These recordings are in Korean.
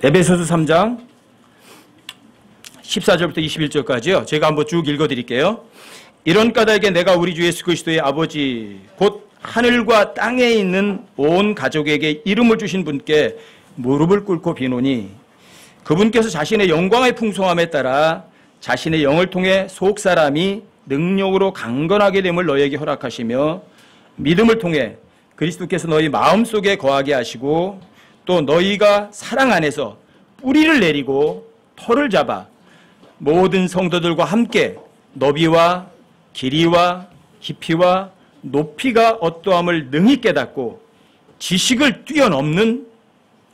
에베소서 3장 14절부터 21절까지요. 제가 한번 쭉 읽어드릴게요. 이런 까닭에 내가 우리 주 예수 그리스도의 아버지 곧 하늘과 땅에 있는 온 가족에게 이름을 주신 분께 무릎을 꿇고 비노니 그분께서 자신의 영광의 풍성함에 따라 자신의 영을 통해 속사람이 능력으로 강건하게 됨을 너희에게 허락하시며 믿음을 통해 그리스도께서 너희 마음속에 거하게 하시고 또 너희가 사랑 안에서 뿌리를 내리고 터를 잡아 모든 성도들과 함께 너비와 길이와 깊이와 높이가 어떠함을 능히 깨닫고 지식을 뛰어넘는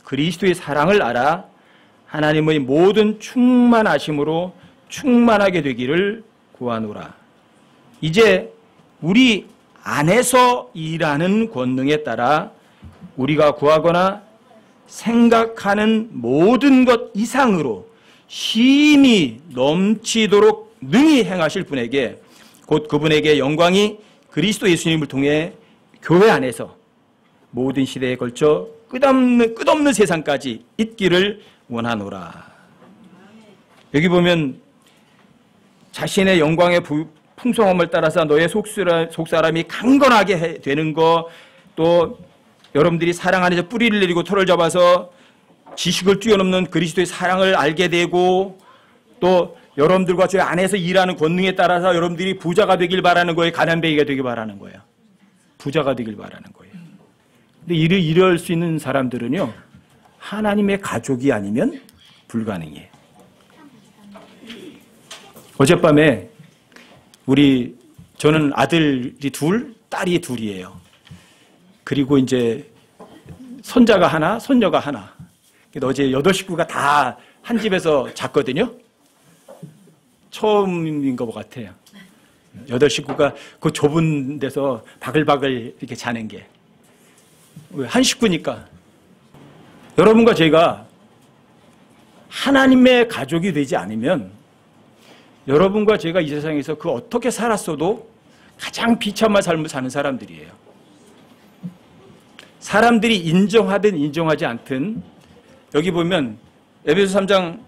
그리스도의 사랑을 알아 하나님의 모든 충만하심으로 충만하게 되기를 구하노라. 이제 우리 안에서 일하는 권능에 따라 우리가 구하거나 생각하는 모든 것 이상으로 심히 넘치도록 능히 행하실 분에게 곧 그분에게 영광이 그리스도 예수님을 통해 교회 안에서 모든 시대에 걸쳐 끝없는 세상까지 있기를 원하노라. 여기 보면 자신의 영광의 풍성함을 따라서 너의 속사람이 강건하게 되는 거, 또 여러분들이 사랑 안에서 뿌리를 내리고 털을 잡아서 지식을 뛰어넘는 그리스도의 사랑을 알게 되고, 또 여러분들과 저 안에서 일하는 권능에 따라서 여러분들이 부자가 되길 바라는 거예요? 가난뱅이가 되길 바라는 거예요? 부자가 되길 바라는 거예요. 근데 이럴 수 있는 사람들은요, 하나님의 가족이 아니면 불가능해요. 어젯밤에 저는 아들이 둘, 딸이 둘이에요. 그리고 이제 손자가 하나, 손녀가 하나. 어제 8식구가 다 한 집에서 잤거든요. 처음인 것 같아요. 8식구가 그 좁은 데서 바글바글 이렇게 자는 게. 한 식구니까. 여러분과 제가 하나님의 가족이 되지 않으면 여러분과 제가 이 세상에서 그 어떻게 살았어도 가장 비참한 삶을 사는 사람들이에요. 사람들이 인정하든 인정하지 않든, 여기 보면 에베소 3장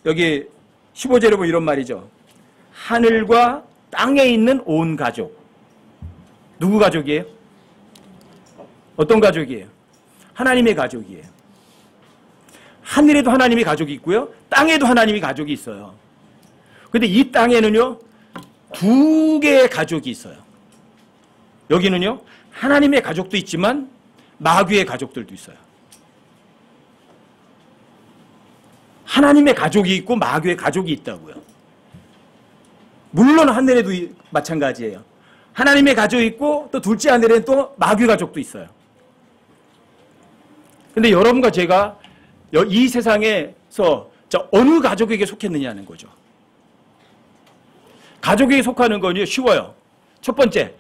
여기 15절에 보면 이런 말이죠. 하늘과 땅에 있는 온 가족. 누구 가족이에요? 어떤 가족이에요? 하나님의 가족이에요. 하늘에도 하나님의 가족이 있고요, 땅에도 하나님의 가족이 있어요. 근데 이 땅에는요, 2개의 가족이 있어요. 여기는요, 하나님의 가족도 있지만 마귀의 가족들도 있어요. 하나님의 가족이 있고 마귀의 가족이 있다고요. 물론 하늘에도 마찬가지예요. 하나님의 가족이 있고 또 둘째 하늘에는 또 마귀 가족도 있어요. 근데 여러분과 제가 이 세상에서 어느 가족에게 속했느냐는 거죠. 가족에게 속하는 건 쉬워요. 첫 번째,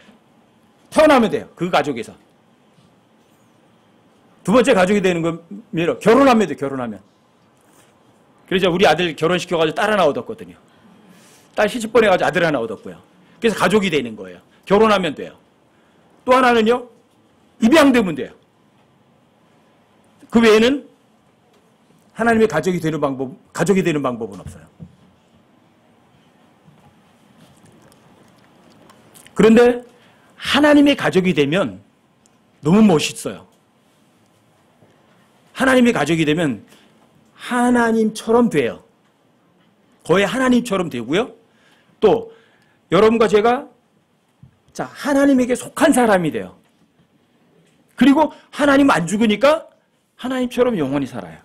태어나면 돼요. 그 가족에서. 두 번째 가족이 되는 건 결혼하면 돼요. 결혼하면. 그래서 우리 아들 결혼시켜가지고 딸 하나 얻었거든요. 딸 시집보내가지고 아들 하나 얻었고요. 그래서 가족이 되는 거예요. 결혼하면 돼요. 또 하나는요, 입양되면 돼요. 그 외에는 하나님의 가족이 되는 방법은 없어요. 그런데 하나님의 가족이 되면 너무 멋있어요. 하나님의 가족이 되면 하나님처럼 돼요. 거의 하나님처럼 되고요. 또 여러분과 제가 하나님에게 속한 사람이 돼요. 그리고 하나님 안 죽으니까 하나님처럼 영원히 살아요.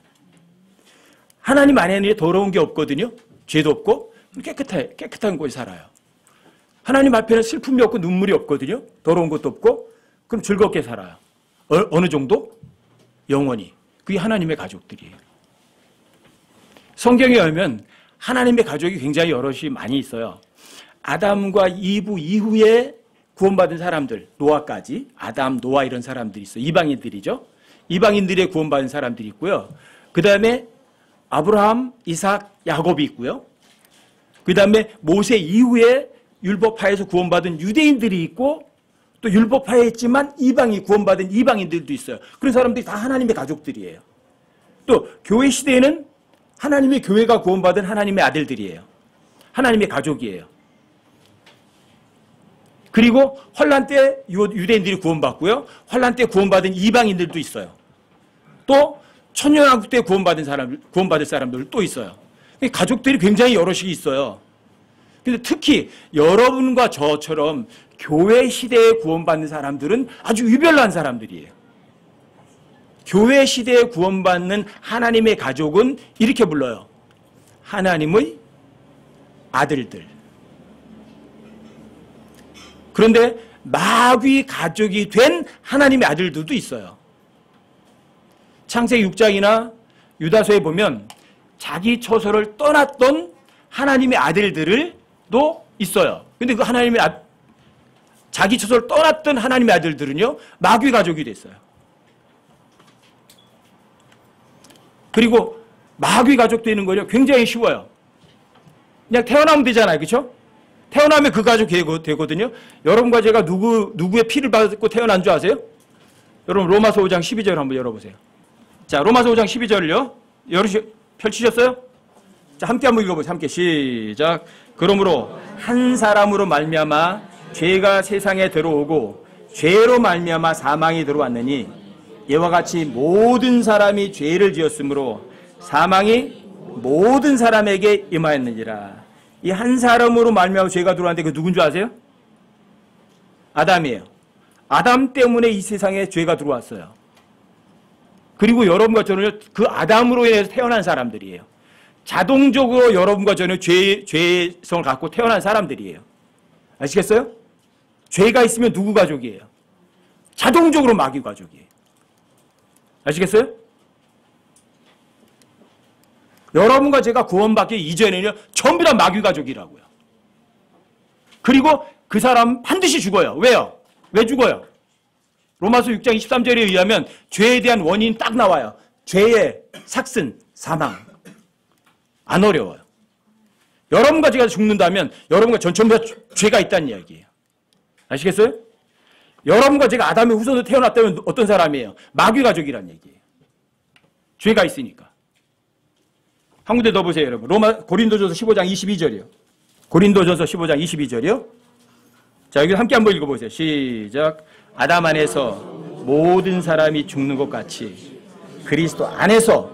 하나님 안에는 더러운 게 없거든요. 죄도 없고 깨끗한 곳에 살아요. 하나님 앞에는 슬픔이 없고 눈물이 없거든요. 더러운 것도 없고. 그럼 즐겁게 살아요. 어느 정도? 영원히. 그게 하나님의 가족들이에요. 성경에 보면 하나님의 가족이 굉장히 여럿이 많이 있어요. 아담과 이브 이후에 구원받은 사람들, 노아까지, 아담, 노아 이런 사람들이 있어요. 이방인들이죠. 이방인들의 구원받은 사람들이 있고요. 그 다음에 아브라함, 이삭, 야곱이 있고요. 그 다음에 모세 이후에 율법하에서 구원받은 유대인들이 있고, 또 율법하에 있지만 구원받은 이방인들도 있어요. 그런 사람들이 다 하나님의 가족들이에요. 또 교회 시대에는 하나님의 교회가 구원받은 하나님의 아들들이에요. 하나님의 가족이에요. 그리고 환란 때 유대인들이 구원받고요. 환란 때 구원받은 이방인들도 있어요. 또 천년왕국 때 구원받을 사람들 또 있어요. 가족들이 굉장히 여럿이 있어요. 근데 특히 여러분과 저처럼 교회 시대에 구원받는 사람들은 아주 유별난 사람들이에요. 교회 시대에 구원받는 하나님의 가족은 이렇게 불러요. 하나님의 아들들. 그런데 마귀 가족이 된 하나님의 아들들도 있어요. 창세기 6장이나 유다서에 보면 자기 처소를 떠났던 하나님의 아들들도 있어요. 근데 그 자기 처소를 떠났던 하나님의 아들들은요, 마귀 가족이 됐어요. 그리고 마귀 가족 되는 거요, 굉장히 쉬워요. 그냥 태어나면 되잖아요. 그렇죠? 태어나면 그 가족 되거든요. 여러분과 제가 누구의 피를 받고 태어난 줄 아세요? 여러분 로마서 5장 12절 한번 열어보세요. 자, 로마서 5장 12절요. 펼치셨어요? 자, 함께 한번 읽어보세요. 함께 시작. 그러므로 한 사람으로 말미암아 죄가 세상에 들어오고 죄로 말미암아 사망이 들어왔느니 이와 같이 모든 사람이 죄를 지었으므로 사망이 모든 사람에게 임하였느니라. 이 한 사람으로 말미암아 죄가 들어왔는데 그 누군 줄 아세요? 아담이에요. 아담 때문에 이 세상에 죄가 들어왔어요. 그리고 여러분과 저는 그 아담으로 인해서 태어난 사람들이에요. 자동적으로 여러분과 저는 죄성을 갖고 태어난 사람들이에요. 아시겠어요? 죄가 있으면 누구 가족이에요? 자동적으로 마귀 가족이에요. 아시겠어요? 여러분과 제가 구원받기 이전에는요, 전부 다 마귀 가족이라고요. 그리고 그 사람 반드시 죽어요. 왜요? 왜 죽어요? 로마서 6장 23절에 의하면 죄에 대한 원인이 딱 나와요. 죄의 삭슨, 사망. 안 어려워요. 여러분과 제가 죽는다면 여러분과 전부 다 죄가 있다는 이야기예요. 아시겠어요? 여러분과 제가 아담의 후손으로 태어났다면 어떤 사람이에요? 마귀 가족이라는 얘기예요. 죄가 있으니까. 한 군데 더 보세요, 여러분. 고린도전서 15장 22절이요. 고린도전서 15장 22절이요. 자, 여기 함께 한번 읽어보세요. 시작. 아담 안에서 모든 사람이 죽는 것 같이 그리스도 안에서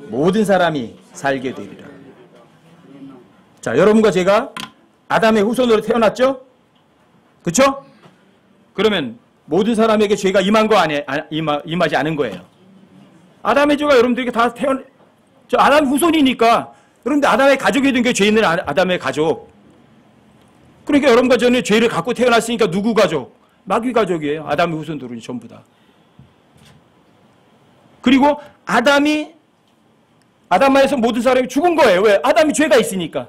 모든 사람이 살게 되리라. 자, 여러분과 제가 아담의 후손으로 태어났죠? 그렇죠? 그러면 모든 사람에게 죄가 임하지 않은 거예요. 아담의 죄가 여러분들에게 다 저 아담 후손이니까 여러분들 아담의 가족이 된 게 죄 있는 아담의 가족. 그러니까 여러분과 저는 죄를 갖고 태어났으니까 누구 가족? 마귀 가족이에요. 아담의 후손들은 전부 다. 그리고 아담 안에서 모든 사람이 죽은 거예요. 왜? 아담이 죄가 있으니까.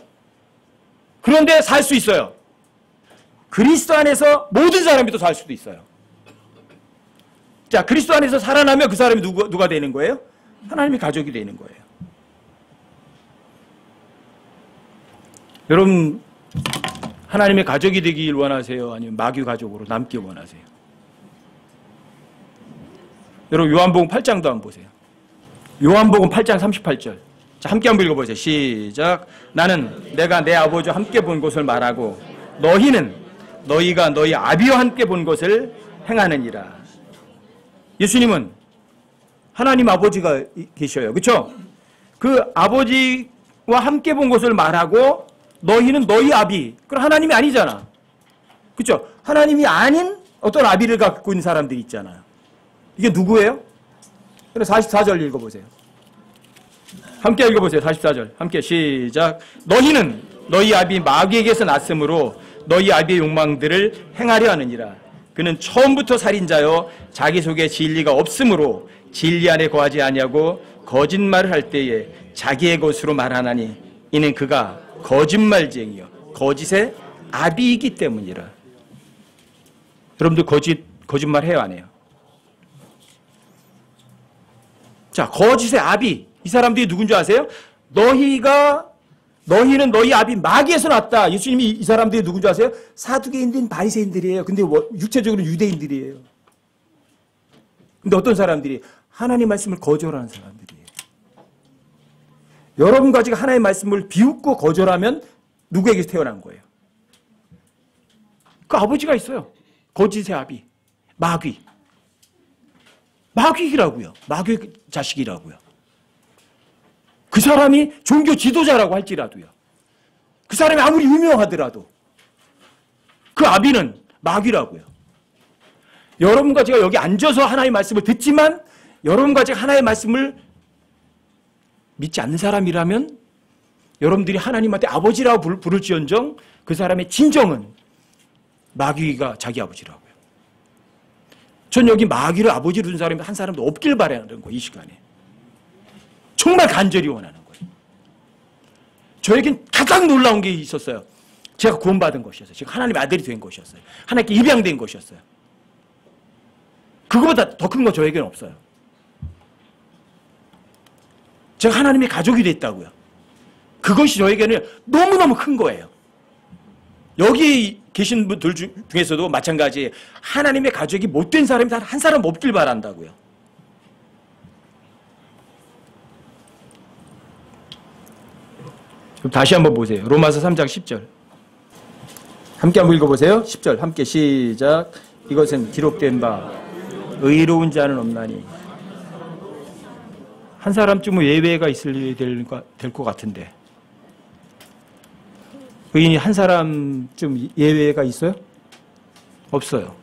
그런데 살 수 있어요. 그리스도 안에서 모든 사람이 또 살 수도 있어요. 자, 그리스도 안에서 살아나면 그 사람이 누가 되는 거예요? 하나님의 가족이 되는 거예요. 여러분, 하나님의 가족이 되길 원하세요? 아니면 마귀 가족으로 남길 원하세요? 여러분, 요한복음 8장도 한번 보세요. 요한복음 8장 38절. 자, 함께 한번 읽어보세요. 시작. 나는 내가 내 아버지와 함께 본 것을 말하고 너희는 너희가 너희 아비와 함께 본 것을 행하느니라. 예수님은 하나님 아버지가 계셔요. 그렇죠? 그 아버지와 함께 본 것을 말하고 너희는 너희 아비. 그럼 하나님이 아니잖아. 그렇죠? 하나님이 아닌 어떤 아비를 갖고 있는 사람들이 있잖아요. 이게 누구예요? 그럼 44절 읽어보세요. 함께 읽어보세요. 44절. 함께 시작. 너희는 너희 아비 마귀에게서 났으므로 너희 아비의 욕망들을 행하려 하느니라. 그는 처음부터 살인자요 자기 속에 진리가 없으므로 진리 안에 거하지 아니하고 거짓말을 할 때에 자기의 것으로 말하나니 이는 그가 거짓말쟁이요 거짓의 아비이기 때문이라. 여러분들 거짓말 해요, 안 해요? 자, 거짓의 아비. 이 사람들이 누군지 아세요? 너희는 너희 아비 마귀에서 났다. 예수님이 이 사람들이 누군지 아세요? 사두개인들은 바리새인들이에요. 근데 육체적으로 유대인들이에요. 근데 어떤 사람들이? 하나님 말씀을 거절하는 사람들이에요. 여러분 가지가 하나의 말씀을 비웃고 거절하면 누구에게서 태어난 거예요? 그 아버지가 있어요. 거짓의 아비. 마귀. 마귀라고요. 마귀의 자식이라고요. 그 사람이 종교 지도자라고 할지라도요. 그 사람이 아무리 유명하더라도 그 아비는 마귀라고요. 여러분과 제가 여기 앉아서 하나의 말씀을 듣지만 여러분과 제가 하나의 말씀을 믿지 않는 사람이라면 여러분들이 하나님한테 아버지라고 부를지언정 그 사람의 진정은 마귀가 자기 아버지라고요. 전 여기 마귀를 아버지로 둔 사람이 한 사람도 없길 바라는 거예요. 이 시간에. 정말 간절히 원하는 거예요. 저에겐 가장 놀라운 게 있었어요. 제가 구원받은 것이었어요. 제가 하나님의 아들이 된 것이었어요. 하나님께 입양된 것이었어요. 그거보다 더 큰 거 저에게는 없어요. 제가 하나님의 가족이 됐다고요. 그것이 저에게는 너무너무 큰 거예요. 여기 계신 분들 중에서도 마찬가지예요. 하나님의 가족이 못된 사람이 단 한 사람 없길 바란다고요. 그럼 다시 한번 보세요. 로마서 3장 10절. 함께 한번 읽어보세요. 10절 함께 시작. 이것은 기록된 바 의로운 자는 없나니. 한 사람쯤은 예외가 있을 될 것 같은데 의인이 한 사람쯤 예외가 있어요? 없어요.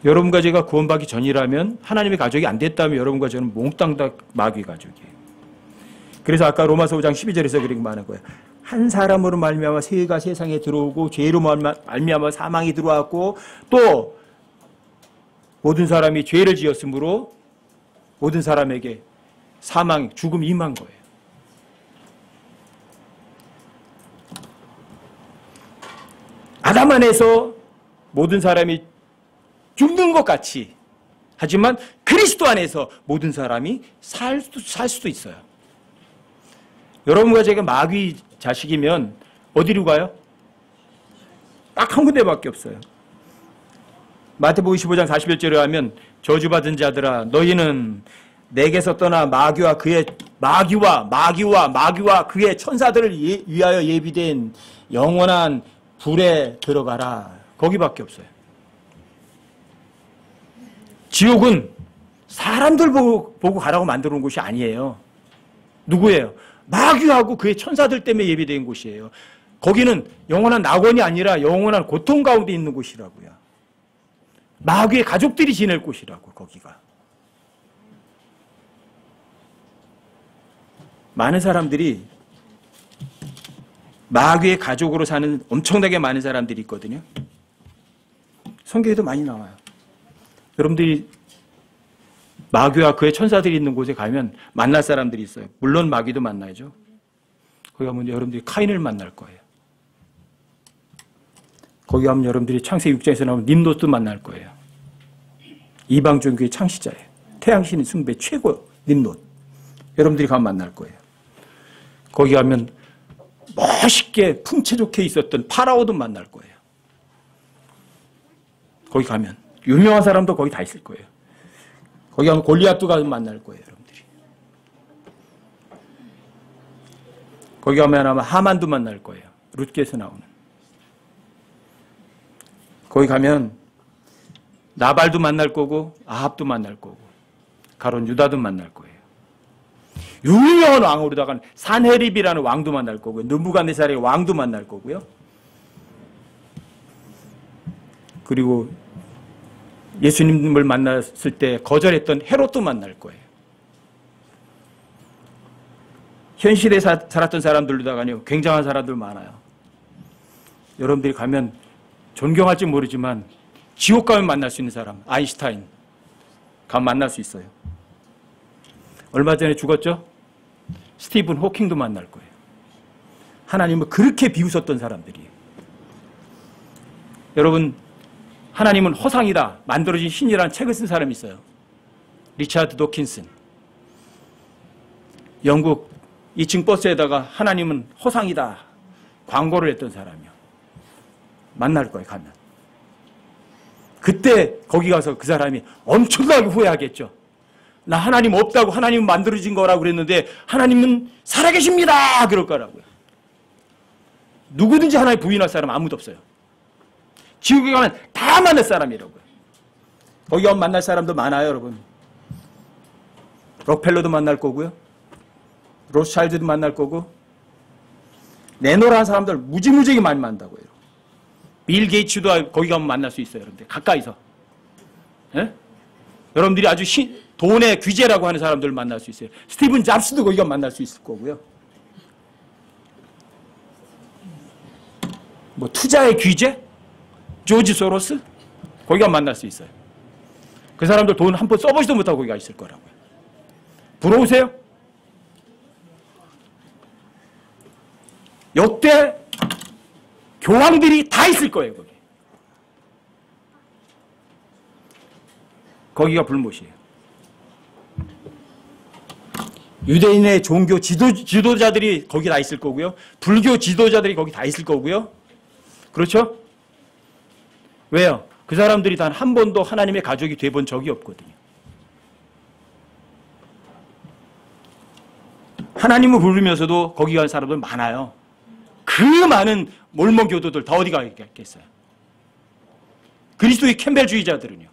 여러분과 제가 구원받기 전이라면 하나님의 가족이 안 됐다면 여러분과 저는 몽땅 다 마귀 가족이에요. 그래서 아까 로마서 5장 12절에서 그렇게 말하는 거예요. 한 사람으로 말미암아 죄가 세상에 들어오고 죄로 말미암아 사망이 들어왔고 또 모든 사람이 죄를 지었으므로 모든 사람에게 사망, 죽음이 임한 거예요. 아담 안에서 모든 사람이 죽는 것 같이 하지만 그리스도 안에서 모든 사람이 살 수도 있어요. 여러분과 제가 마귀 자식이면 어디로 가요? 딱 한 군데밖에 없어요. 마태복음 25장 41절에 하면 저주받은 자들아 너희는 내게서 떠나 마귀와 그의 천사들을 위하여 예비된 영원한 불에 들어가라. 거기밖에 없어요. 지옥은 사람들 보고 가라고 만들어 놓은 곳이 아니에요. 누구예요? 마귀하고 그의 천사들 때문에 예비된 곳이에요. 거기는 영원한 낙원이 아니라 영원한 고통 가운데 있는 곳이라고요. 마귀의 가족들이 지낼 곳이라고 거기가. 많은 사람들이 마귀의 가족으로 사는 엄청나게 많은 사람들이 있거든요. 성경에도 많이 나와요. 여러분들이 마귀와 그의 천사들이 있는 곳에 가면 만날 사람들이 있어요. 물론 마귀도 만나야죠. 거기 가면 여러분들이 카인을 만날 거예요. 거기 가면 여러분들이 창세기 6장에서 나오는 님롯도 만날 거예요. 이방 종교의 창시자예요. 태양신 숭배 최고 님롯. 여러분들이 가면 만날 거예요. 거기 가면 멋있게 풍채 좋게 있었던 파라오도 만날 거예요. 거기 가면 유명한 사람도 거기 다 있을 거예요. 거기 가면 골리앗도 가면 만날 거예요, 여러분들이. 거기 가면 아마 하만도 만날 거예요. 룻게에서 나오는. 거기 가면 나발도 만날 거고 아합도 만날 거고 가론 유다도 만날 거예요. 유명한 왕으로다가 산헤립이라는 왕도 만날 거고요. 느부갓네살의 왕도 만날 거고요. 그리고 예수님을 만났을 때 거절했던 헤롯도 만날 거예요. 현실에 살았던 사람들로다가요 굉장한 사람들 많아요. 여러분들이 가면 존경할지 모르지만 지옥 가면 만날 수 있는 사람, 아인슈타인 가면 만날 수 있어요. 얼마 전에 죽었죠? 스티븐 호킹도 만날 거예요. 하나님을 그렇게 비웃었던 사람들이에요. 여러분, 하나님은 허상이다. 만들어진 신이라는 책을 쓴 사람이 있어요. 리차드 도킨슨. 영국 2층 버스에다가 하나님은 허상이다. 광고를 했던 사람이요. 만날 거예요, 가면. 그때 거기 가서 그 사람이 엄청나게 후회하겠죠. 나 하나님 없다고, 하나님은 만들어진 거라고 그랬는데 하나님은 살아계십니다 그럴 거라고요. 누구든지 하나님 부인할 사람 아무도 없어요. 지옥에 가면 다 만날 사람이라고요. 거기 가면 만날 사람도 많아요, 여러분. 록펠러도 만날 거고요. 로스차일드도 만날 거고, 내노라한 사람들 무지무지하게 많이 만난다고요. 빌 게이츠도 거기 가면 만날 수 있어요, 여러분들. 가까이서. 예? 여러분들이 아주 돈의 귀재라고 하는 사람들을 만날 수 있어요. 스티븐 잡스도 거기 가면 만날 수 있을 거고요. 뭐 투자의 귀재? 조지 소로스? 거기 가면 만날 수 있어요. 그 사람들 돈 한 푼 써보지도 못하고 거기가 있을 거라고요. 부러우세요? 역대 교황들이 다 있을 거예요, 거기. 거기가 불못이에요. 유대인의 종교 지도자들이 거기 다 있을 거고요. 불교 지도자들이 거기 다 있을 거고요. 그렇죠? 왜요? 그 사람들이 단 한 번도 하나님의 가족이 돼본 적이 없거든요. 하나님을 부르면서도 거기 간 사람들 많아요. 그 많은 몰몬교도들 다 어디 가겠어요? 그리스도의 캠벨주의자들은요?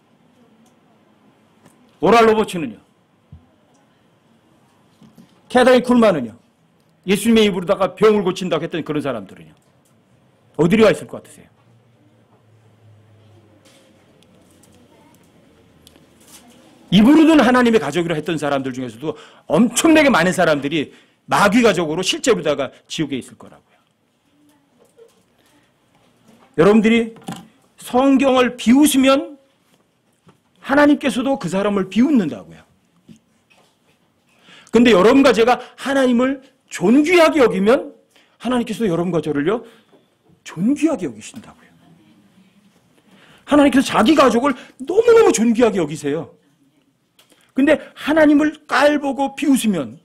오랄 로버츠는요? 캐더린 쿨만은요? 예수님의 입으로다가 병을 고친다고 했던 그런 사람들은요? 어디로 가 있을 것 같으세요? 입으로는 하나님의 가족이라 했던 사람들 중에서도 엄청나게 많은 사람들이 마귀 가족으로 실제로다가 지옥에 있을 거라고요. 여러분들이 성경을 비웃으면 하나님께서도 그 사람을 비웃는다고요. 근데 여러분과 제가 하나님을 존귀하게 여기면 하나님께서 여러분과 저를요 존귀하게 여기신다고요. 하나님께서 자기 가족을 너무너무 존귀하게 여기세요. 근데 하나님을 깔보고 비웃으면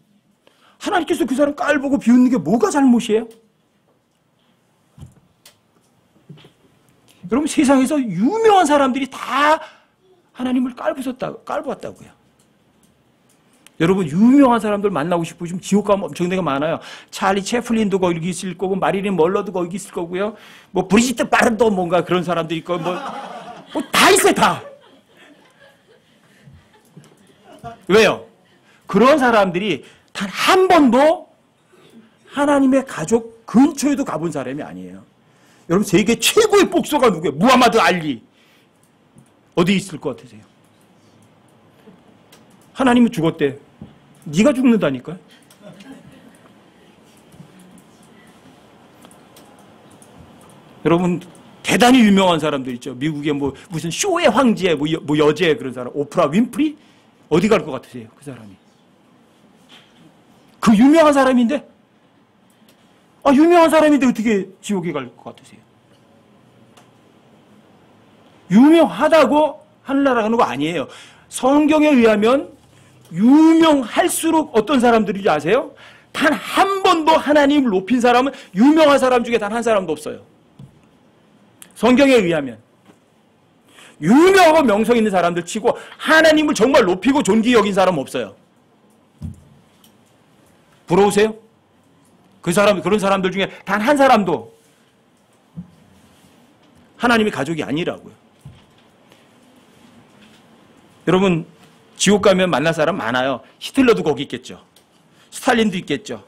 하나님께서 그 사람 깔보고 비웃는 게 뭐가 잘못이에요? 여러분 세상에서 유명한 사람들이 다 하나님을 깔보았다고요. 여러분 유명한 사람들 만나고 싶으시면 지옥 가면 엄청나게 많아요. 찰리 채플린도 거기 있을 거고 마릴린 멀러도 거기 있을 거고요. 뭐 브리지트 바른도 뭔가 그런 사람들이 있고 뭐 다 있어요 다. 왜요? 그런 사람들이 단 한 번도 하나님의 가족 근처에도 가본 사람이 아니에요. 여러분 세계 최고의 복서가 누구예요? 무하마드 알리. 어디 있을 것 같으세요? 하나님은 죽었대. 네가 죽는다니까요. 여러분 대단히 유명한 사람들 있죠. 미국의 뭐 무슨 쇼의 황제, 뭐 여제 그런 사람, 오프라 윈프리 어디 갈 것 같으세요? 그 사람이. 그 유명한 사람인데, 유명한 사람인데 어떻게 지옥에 갈 것 같으세요? 유명하다고 하늘나라 가는 거 아니에요. 성경에 의하면 유명할수록 어떤 사람들인지 아세요? 단 한 번도 하나님을 높인 사람은 유명한 사람 중에 단 한 사람도 없어요. 성경에 의하면. 유명하고 명성 있는 사람들 치고 하나님을 정말 높이고 존귀히 여긴 사람은 없어요. 부러우세요? 그런 사람들 중에 단 한 사람도 하나님의 가족이 아니라고요. 여러분 지옥 가면 만날 사람 많아요. 히틀러도 거기 있겠죠. 스탈린도 있겠죠.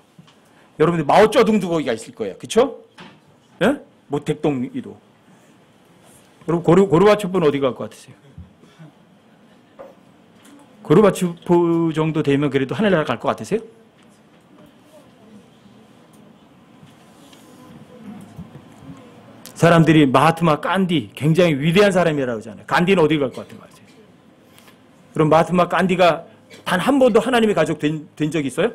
여러분들 마오쩌둥도 거기가 있을 거예요. 그렇죠? 예? 모택동이도. 여러분 고르바초프는 어디 갈 것 같으세요? 고르바초프 정도 되면 그래도 하늘나라 갈 것 같으세요? 사람들이 마하트마 깐디 굉장히 위대한 사람이라고 하잖아요. 간디는 어디 갈 것 같은 거 같아요? 그럼 마하트마 깐디가 단 한 번도 하나님의 가족 된 적이 있어요?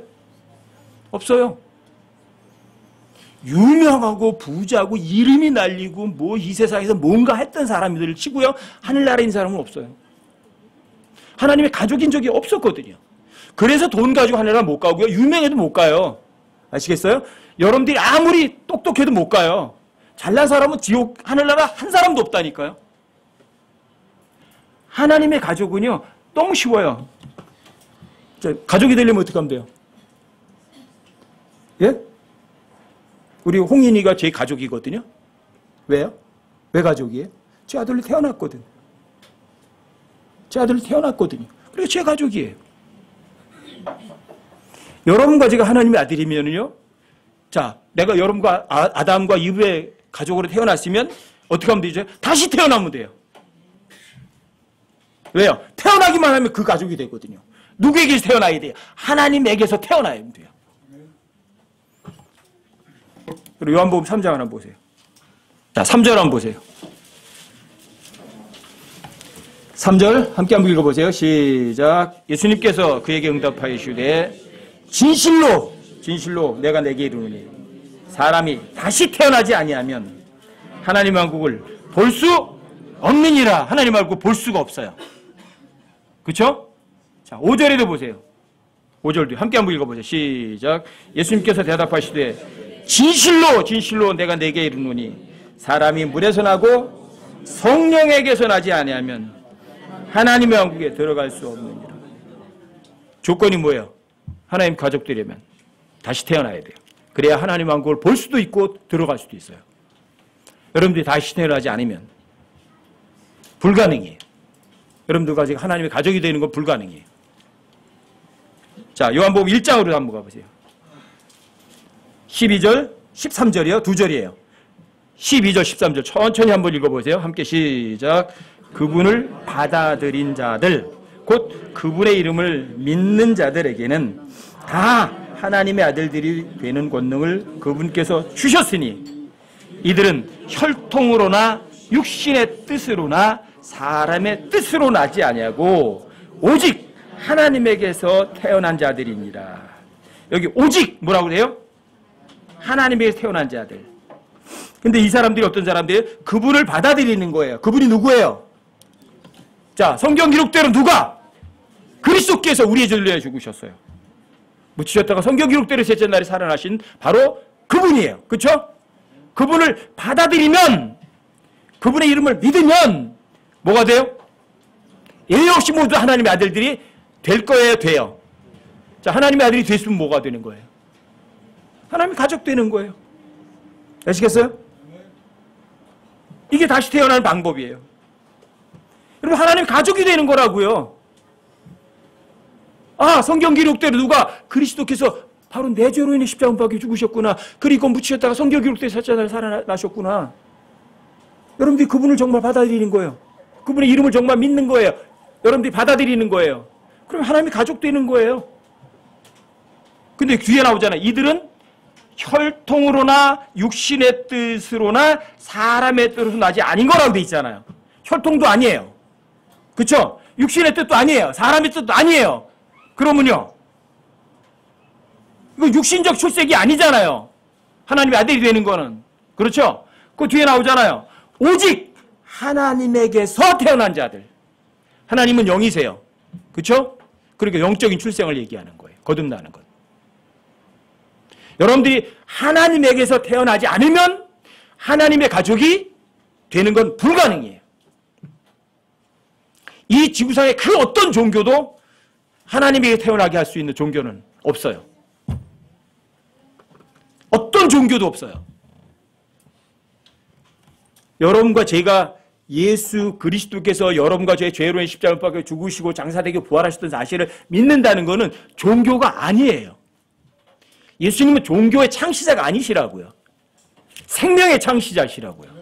없어요. 유명하고 부자고 이름이 날리고 뭐 이 세상에서 뭔가 했던 사람들을 치고요. 하늘나라에 있는 사람은 없어요. 하나님의 가족인 적이 없었거든요. 그래서 돈 가지고 하늘나라 못 가고요. 유명해도 못 가요. 아시겠어요? 여러분들이 아무리 똑똑해도 못 가요. 잘난 사람은 지옥 하늘나라 한 사람도 없다니까요. 하나님의 가족은요. 너무 쉬워요. 가족이 되려면 어떻게 하면 돼요? 예? 우리 홍인이가 제 가족이거든요. 왜요? 왜 가족이에요? 제 아들이 태어났거든. 제 아들이 태어났거든요. 그래서 제 가족이에요. 여러분과 제가 하나님의 아들이면요. 자, 내가 여러분과 아담과 이브의 가족으로 태어났으면 어떻게 하면 되죠? 다시 태어나면 돼요. 왜요? 태어나기만 하면 그 가족이 되거든요. 누구에게서 태어나야 돼요? 하나님에게서 태어나야 돼요. 그리고 요한복음 3장 하나 보세요. 자, 3절 한번 보세요. 3절 함께 한번 읽어보세요. 시작. 예수님께서 그에게 응답하시되 진실로 내가 내게 이르노니 사람이 다시 태어나지 아니하면 하나님 왕국을 볼 수 없느니라. 하나님 왕국 볼 수가 없어요. 그렇죠? 자, 5절에도 보세요. 5절도 함께 한번 읽어보세요. 시작. 예수님께서 대답하시되 진실로 내가 내게 이르노니 사람이 물에서 나고 성령에게서 나지 아니하면 하나님의 왕국에 들어갈 수 없느니라. 조건이 뭐예요? 하나님 가족 되려면 다시 태어나야 돼요. 그래야 하나님 왕국을 볼 수도 있고 들어갈 수도 있어요. 여러분들이 다시 태어나지 않으면 불가능해요. 여러분들과 지금 하나님의 가족이 되는 건 불가능해요. 자, 요한복음 1장으로 한번 가보세요. 12절, 13절이요. 두 절이에요. 12절, 13절 천천히 한번 읽어보세요. 함께 시작. 그분을 받아들인 자들, 곧 그분의 이름을 믿는 자들에게는 다 하나님의 아들들이 되는 권능을 그분께서 주셨으니 이들은 혈통으로나 육신의 뜻으로나 사람의 뜻으로 나지 아니하고 오직 하나님에게서 태어난 자들이니라. 여기 오직 뭐라고 그래요? 하나님에게서 태어난 자들. 근데 이 사람들이 어떤 사람들이에요? 그분을 받아들이는 거예요. 그분이 누구예요? 자, 성경 기록대로 누가? 그리스도께서 우리의 죄를 위해 죽으셨어요. 묻히셨다가 성경 기록대로 셋째 날에 살아나신 바로 그분이에요. 그렇죠? 그분을 받아들이면, 그분의 이름을 믿으면 뭐가 돼요? 예외 없이 모두 하나님의 아들들이 될 거예요, 돼요? 자, 하나님의 아들이 됐으면 뭐가 되는 거예요? 하나님의 가족 되는 거예요. 아시겠어요? 이게 다시 태어나는 방법이에요. 여러분, 하나님 가족이 되는 거라고요. 아, 성경 기록대로 누가 그리스도께서 바로 내 죄로 인해 십자가 못 박혀 죽으셨구나. 그리고 묻히셨다가 성경 기록대로 셋째 날에 살아나셨구나. 여러분들이 그분을 정말 받아들이는 거예요. 그분의 이름을 정말 믿는 거예요. 여러분들이 받아들이는 거예요. 그럼 하나님이 가족 되는 거예요. 근데 뒤에 나오잖아요. 이들은 혈통으로나 육신의 뜻으로나 사람의 뜻으로 나지 아닌 거라고 돼 있잖아요. 혈통도 아니에요. 그렇죠? 육신의 뜻도 아니에요. 사람의 뜻도 아니에요. 그러면요, 이거 육신적 출생이 아니잖아요. 하나님의 아들이 되는 거는. 그렇죠? 그 뒤에 나오잖아요. 오직 하나님에게서 태어난 자들. 하나님은 영이세요. 그렇죠? 그러니까 영적인 출생을 얘기하는 거예요. 거듭나는 것. 여러분들이 하나님에게서 태어나지 않으면 하나님의 가족이 되는 건 불가능해요. 이 지구상의 그 어떤 종교도 하나님에게 태어나게 할 수 있는 종교는 없어요. 어떤 종교도 없어요. 여러분과 제가 예수 그리스도께서 여러분과 저의 죄로 인해 십자가에 못 박혀 죽으시고 장사되고 부활하셨던 사실을 믿는다는 것은 종교가 아니에요. 예수님은 종교의 창시자가 아니시라고요. 생명의 창시자시라고요.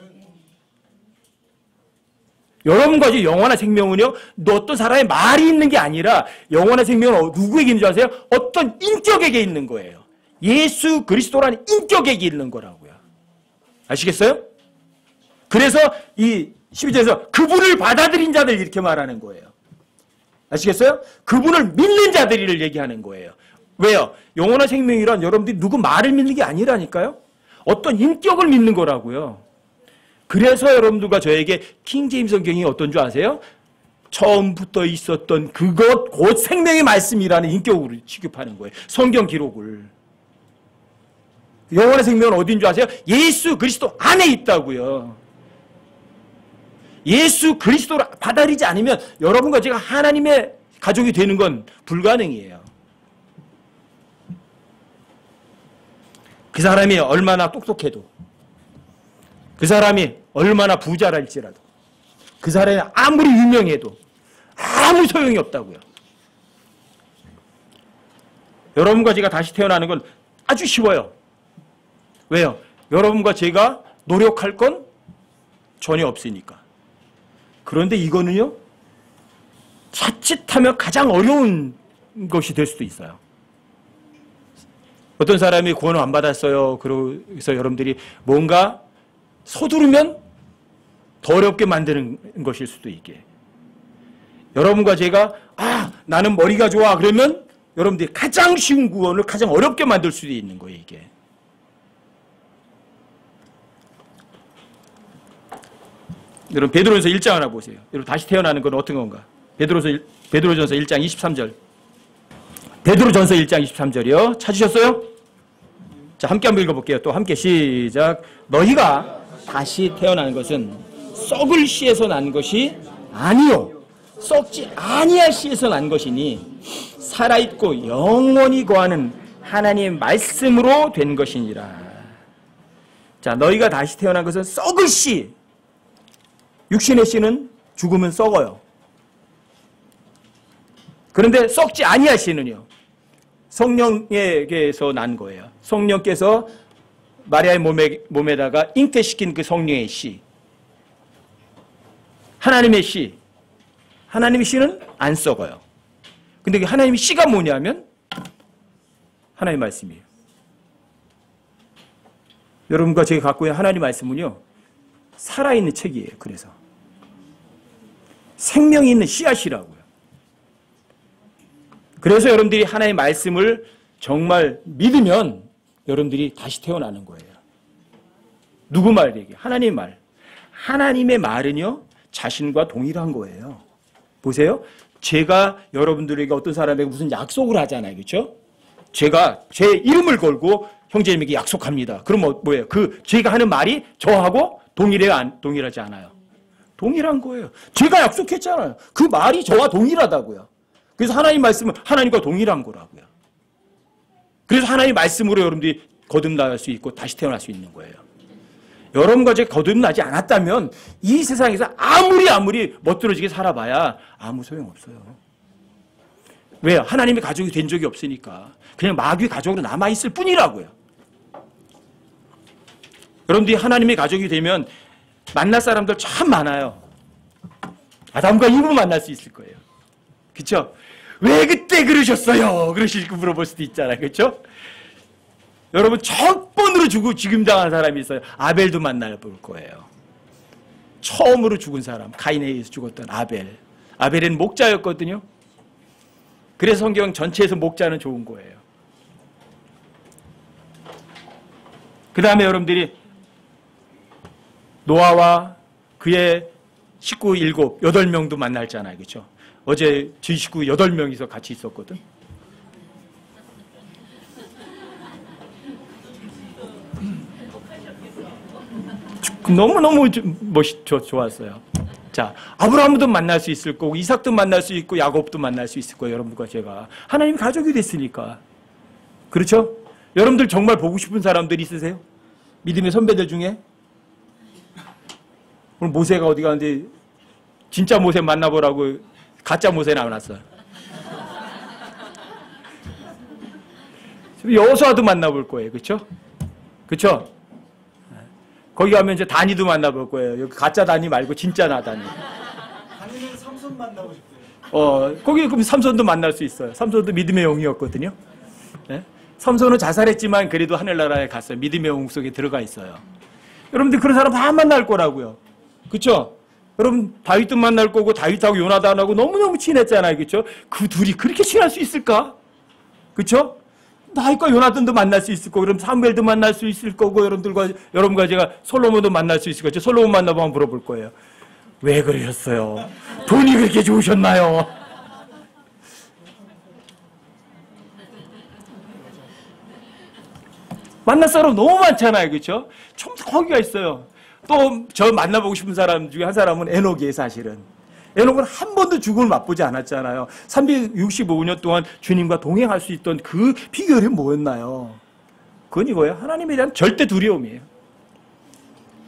여러분과 제 영원한 생명은요, 어떤 사람의 말이 있는 게 아니라 영원한 생명은 누구에게 있는 줄 아세요? 어떤 인격에게 있는 거예요. 예수 그리스도라는 인격에게 있는 거라고요. 아시겠어요? 그래서 이 12절에서 그분을 받아들인 자들 이렇게 말하는 거예요. 아시겠어요? 그분을 믿는 자들을 얘기하는 거예요. 왜요? 영원한 생명이란 여러분들이 누구 말을 믿는 게 아니라니까요. 어떤 인격을 믿는 거라고요. 그래서 여러분들과 저에게 킹제임스 성경이 어떤 줄 아세요? 처음부터 있었던 그것 곧 생명의 말씀이라는 인격으로 취급하는 거예요. 성경 기록을. 영원의 생명은 어디인 줄 아세요? 예수 그리스도 안에 있다고요. 예수 그리스도를 받아들이지 않으면 여러분과 제가 하나님의 가족이 되는 건 불가능이에요. 그 사람이 얼마나 똑똑해도, 그 사람이 얼마나 부자랄지라도, 그 사람이 아무리 유명해도 아무 소용이 없다고요. 여러분과 제가 다시 태어나는 건 아주 쉬워요. 왜요? 여러분과 제가 노력할 건 전혀 없으니까. 그런데 이거는요, 자칫하면 가장 어려운 것이 될 수도 있어요. 어떤 사람이 구원을 안 받았어요. 그래서 여러분들이 뭔가 서두르면 더 어렵게 만드는 것일 수도 있게. 여러분과 제가 나는 머리가 좋아 그러면 여러분들이 가장 쉬운 구원을 가장 어렵게 만들 수도 있는 거예요, 이게. 여러분 베드로전서 1장 하나 보세요. 여러분 다시 태어나는 건 어떤 건가? 베드로전서 1장 23절. 베드로전서 1장 23절이요. 찾으셨어요? 자, 함께 한번 읽어볼게요. 또 함께 시작. 너희가 다시 태어나는 것은 썩을 씨에서 난 것이 아니요 썩지 아니할 씨에서 난 것이니 살아있고 영원히 거하는 하나님의 말씀으로 된 것이니라. 자, 너희가 다시 태어난 것은 썩을 씨. 육신의 씨는 죽으면 썩어요. 그런데 썩지 아니할 씨는요, 성령에게서 난 거예요. 성령께서 마리아의 몸에다가 잉태시킨 그 성령의 씨, 하나님의 씨. 하나님의 씨는 안 썩어요. 근데 하나님의 씨가 뭐냐면 하나님의 말씀이에요. 여러분과 제가 갖고 있는 하나님의 말씀은요, 살아있는 책이에요. 그래서 생명이 있는 씨앗이라고요. 그래서 여러분들이 하나님의 말씀을 정말 믿으면 여러분들이 다시 태어나는 거예요. 누구 말 얘기? 하나님의 말. 하나님의 말은요, 자신과 동일한 거예요. 보세요. 제가 여러분들에게 어떤 사람에게 무슨 약속을 하잖아요. 그렇죠? 제가 제 이름을 걸고 형제님에게 약속합니다. 그럼 뭐예요? 제가 하는 말이 저하고 동일해요? 동일하지 않아요? 동일한 거예요. 제가 약속했잖아요. 그 말이 저와 동일하다고요. 그래서 하나님 말씀은 하나님과 동일한 거라고요. 그래서 하나님 말씀으로 여러분들이 거듭날 수 있고 다시 태어날 수 있는 거예요. 여러분과 제가 거듭나지 않았다면 이 세상에서 아무리 멋들어지게 살아봐야 아무 소용없어요. 왜요? 하나님의 가족이 된 적이 없으니까. 그냥 마귀의 가족으로 남아있을 뿐이라고요. 여러분들이 하나님의 가족이 되면 만날 사람들 참 많아요. 아담과 이브 만날 수 있을 거예요. 그렇죠? 왜 그때 그러셨어요? 그러시고 물어볼 수도 있잖아요. 그렇죠? 여러분 첫 번으로 죽임당한 사람이 있어요. 아벨도 만나볼 거예요. 처음으로 죽은 사람, 가인에 의해서 죽었던 아벨. 아벨은 목자였거든요. 그래서 성경 전체에서 목자는 좋은 거예요. 그 다음에 여러분들이 노아와 그의 식구 8명도 만날잖아요. 그렇죠? 어제 제 식구 8명이서 같이 있었거든. 너무너무 좋았어요. 자, 아브라함도 만날 수 있을 거고 이삭도 만날 수 있고 야곱도 만날 수 있을 거예요. 여러분과 제가 하나님 가족이 됐으니까. 그렇죠? 여러분들 정말 보고 싶은 사람들 있으세요? 믿음의 선배들 중에? 오늘 모세가 어디 가는데 진짜 모세 만나보라고 가짜 모세 나왔어요. 여호수아도 만나볼 거예요. 그렇죠? 그렇죠? 거기 가면 이제 다니도 만나볼 거예요. 여기 가짜 다니 말고 진짜 나 다니. 다니는 삼손 만나고 싶어요. 거기 그럼 삼손도 만날 수 있어요. 삼손도 믿음의 영이었거든요. 네? 삼손은 자살했지만 그래도 하늘나라에 갔어요. 믿음의 영 속에 들어가 있어요. 여러분들 그런 사람 다 만날 거라고요. 그렇죠? 여러분 다윗도 만날 거고 다윗하고 요나단하고 너무너무 친했잖아요. 그렇죠? 그 둘이 그렇게 친할 수 있을까? 그렇죠? 다윗과 요나단도 만날 수 있을 거고 그럼 사무엘도 만날 수 있을 거고 여러분과 제가 솔로몬도 만날 수 있을 거죠. 솔로몬 만나보면 물어볼 거예요. 왜 그러셨어요? 돈이 그렇게 좋으셨나요? 만날 사람 너무 많잖아요. 그렇죠? 좀 거기가 있어요. 또 저 만나보고 싶은 사람 중에 한 사람은 에녹이에요. 사실은. 에녹은 한 번도 죽음을 맛보지 않았잖아요. 365년 동안 주님과 동행할 수 있던 그 비결이 뭐였나요? 그건 이거예요. 하나님에 대한 절대 두려움이에요.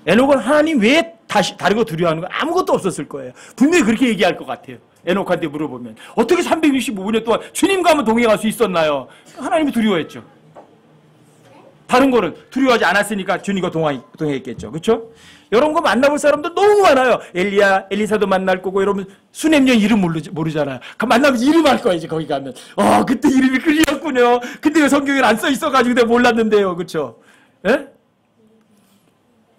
에녹은 하나님 외에 다른 거 두려워하는 건 아무것도 없었을 거예요. 분명히 그렇게 얘기할 것 같아요. 에녹한테 물어보면 어떻게 365년 동안 주님과 한번 동행할 수 있었나요? 하나님이 두려워했죠. 다른 거는 두려워하지 않았으니까 주님과 동행했겠죠. 그렇죠? 여러분 거 만나볼 사람도 너무 많아요. 엘리야, 엘리사도 만날 거고 여러분 수냄녀 이름 모르잖아요. 만나면 이름 할 거예요. 이제 거기 가면 그때 이름이 끌렸군요. 근데 왜 성경에 안 써 있어가지고 내가 몰랐는데요. 그렇죠? 예?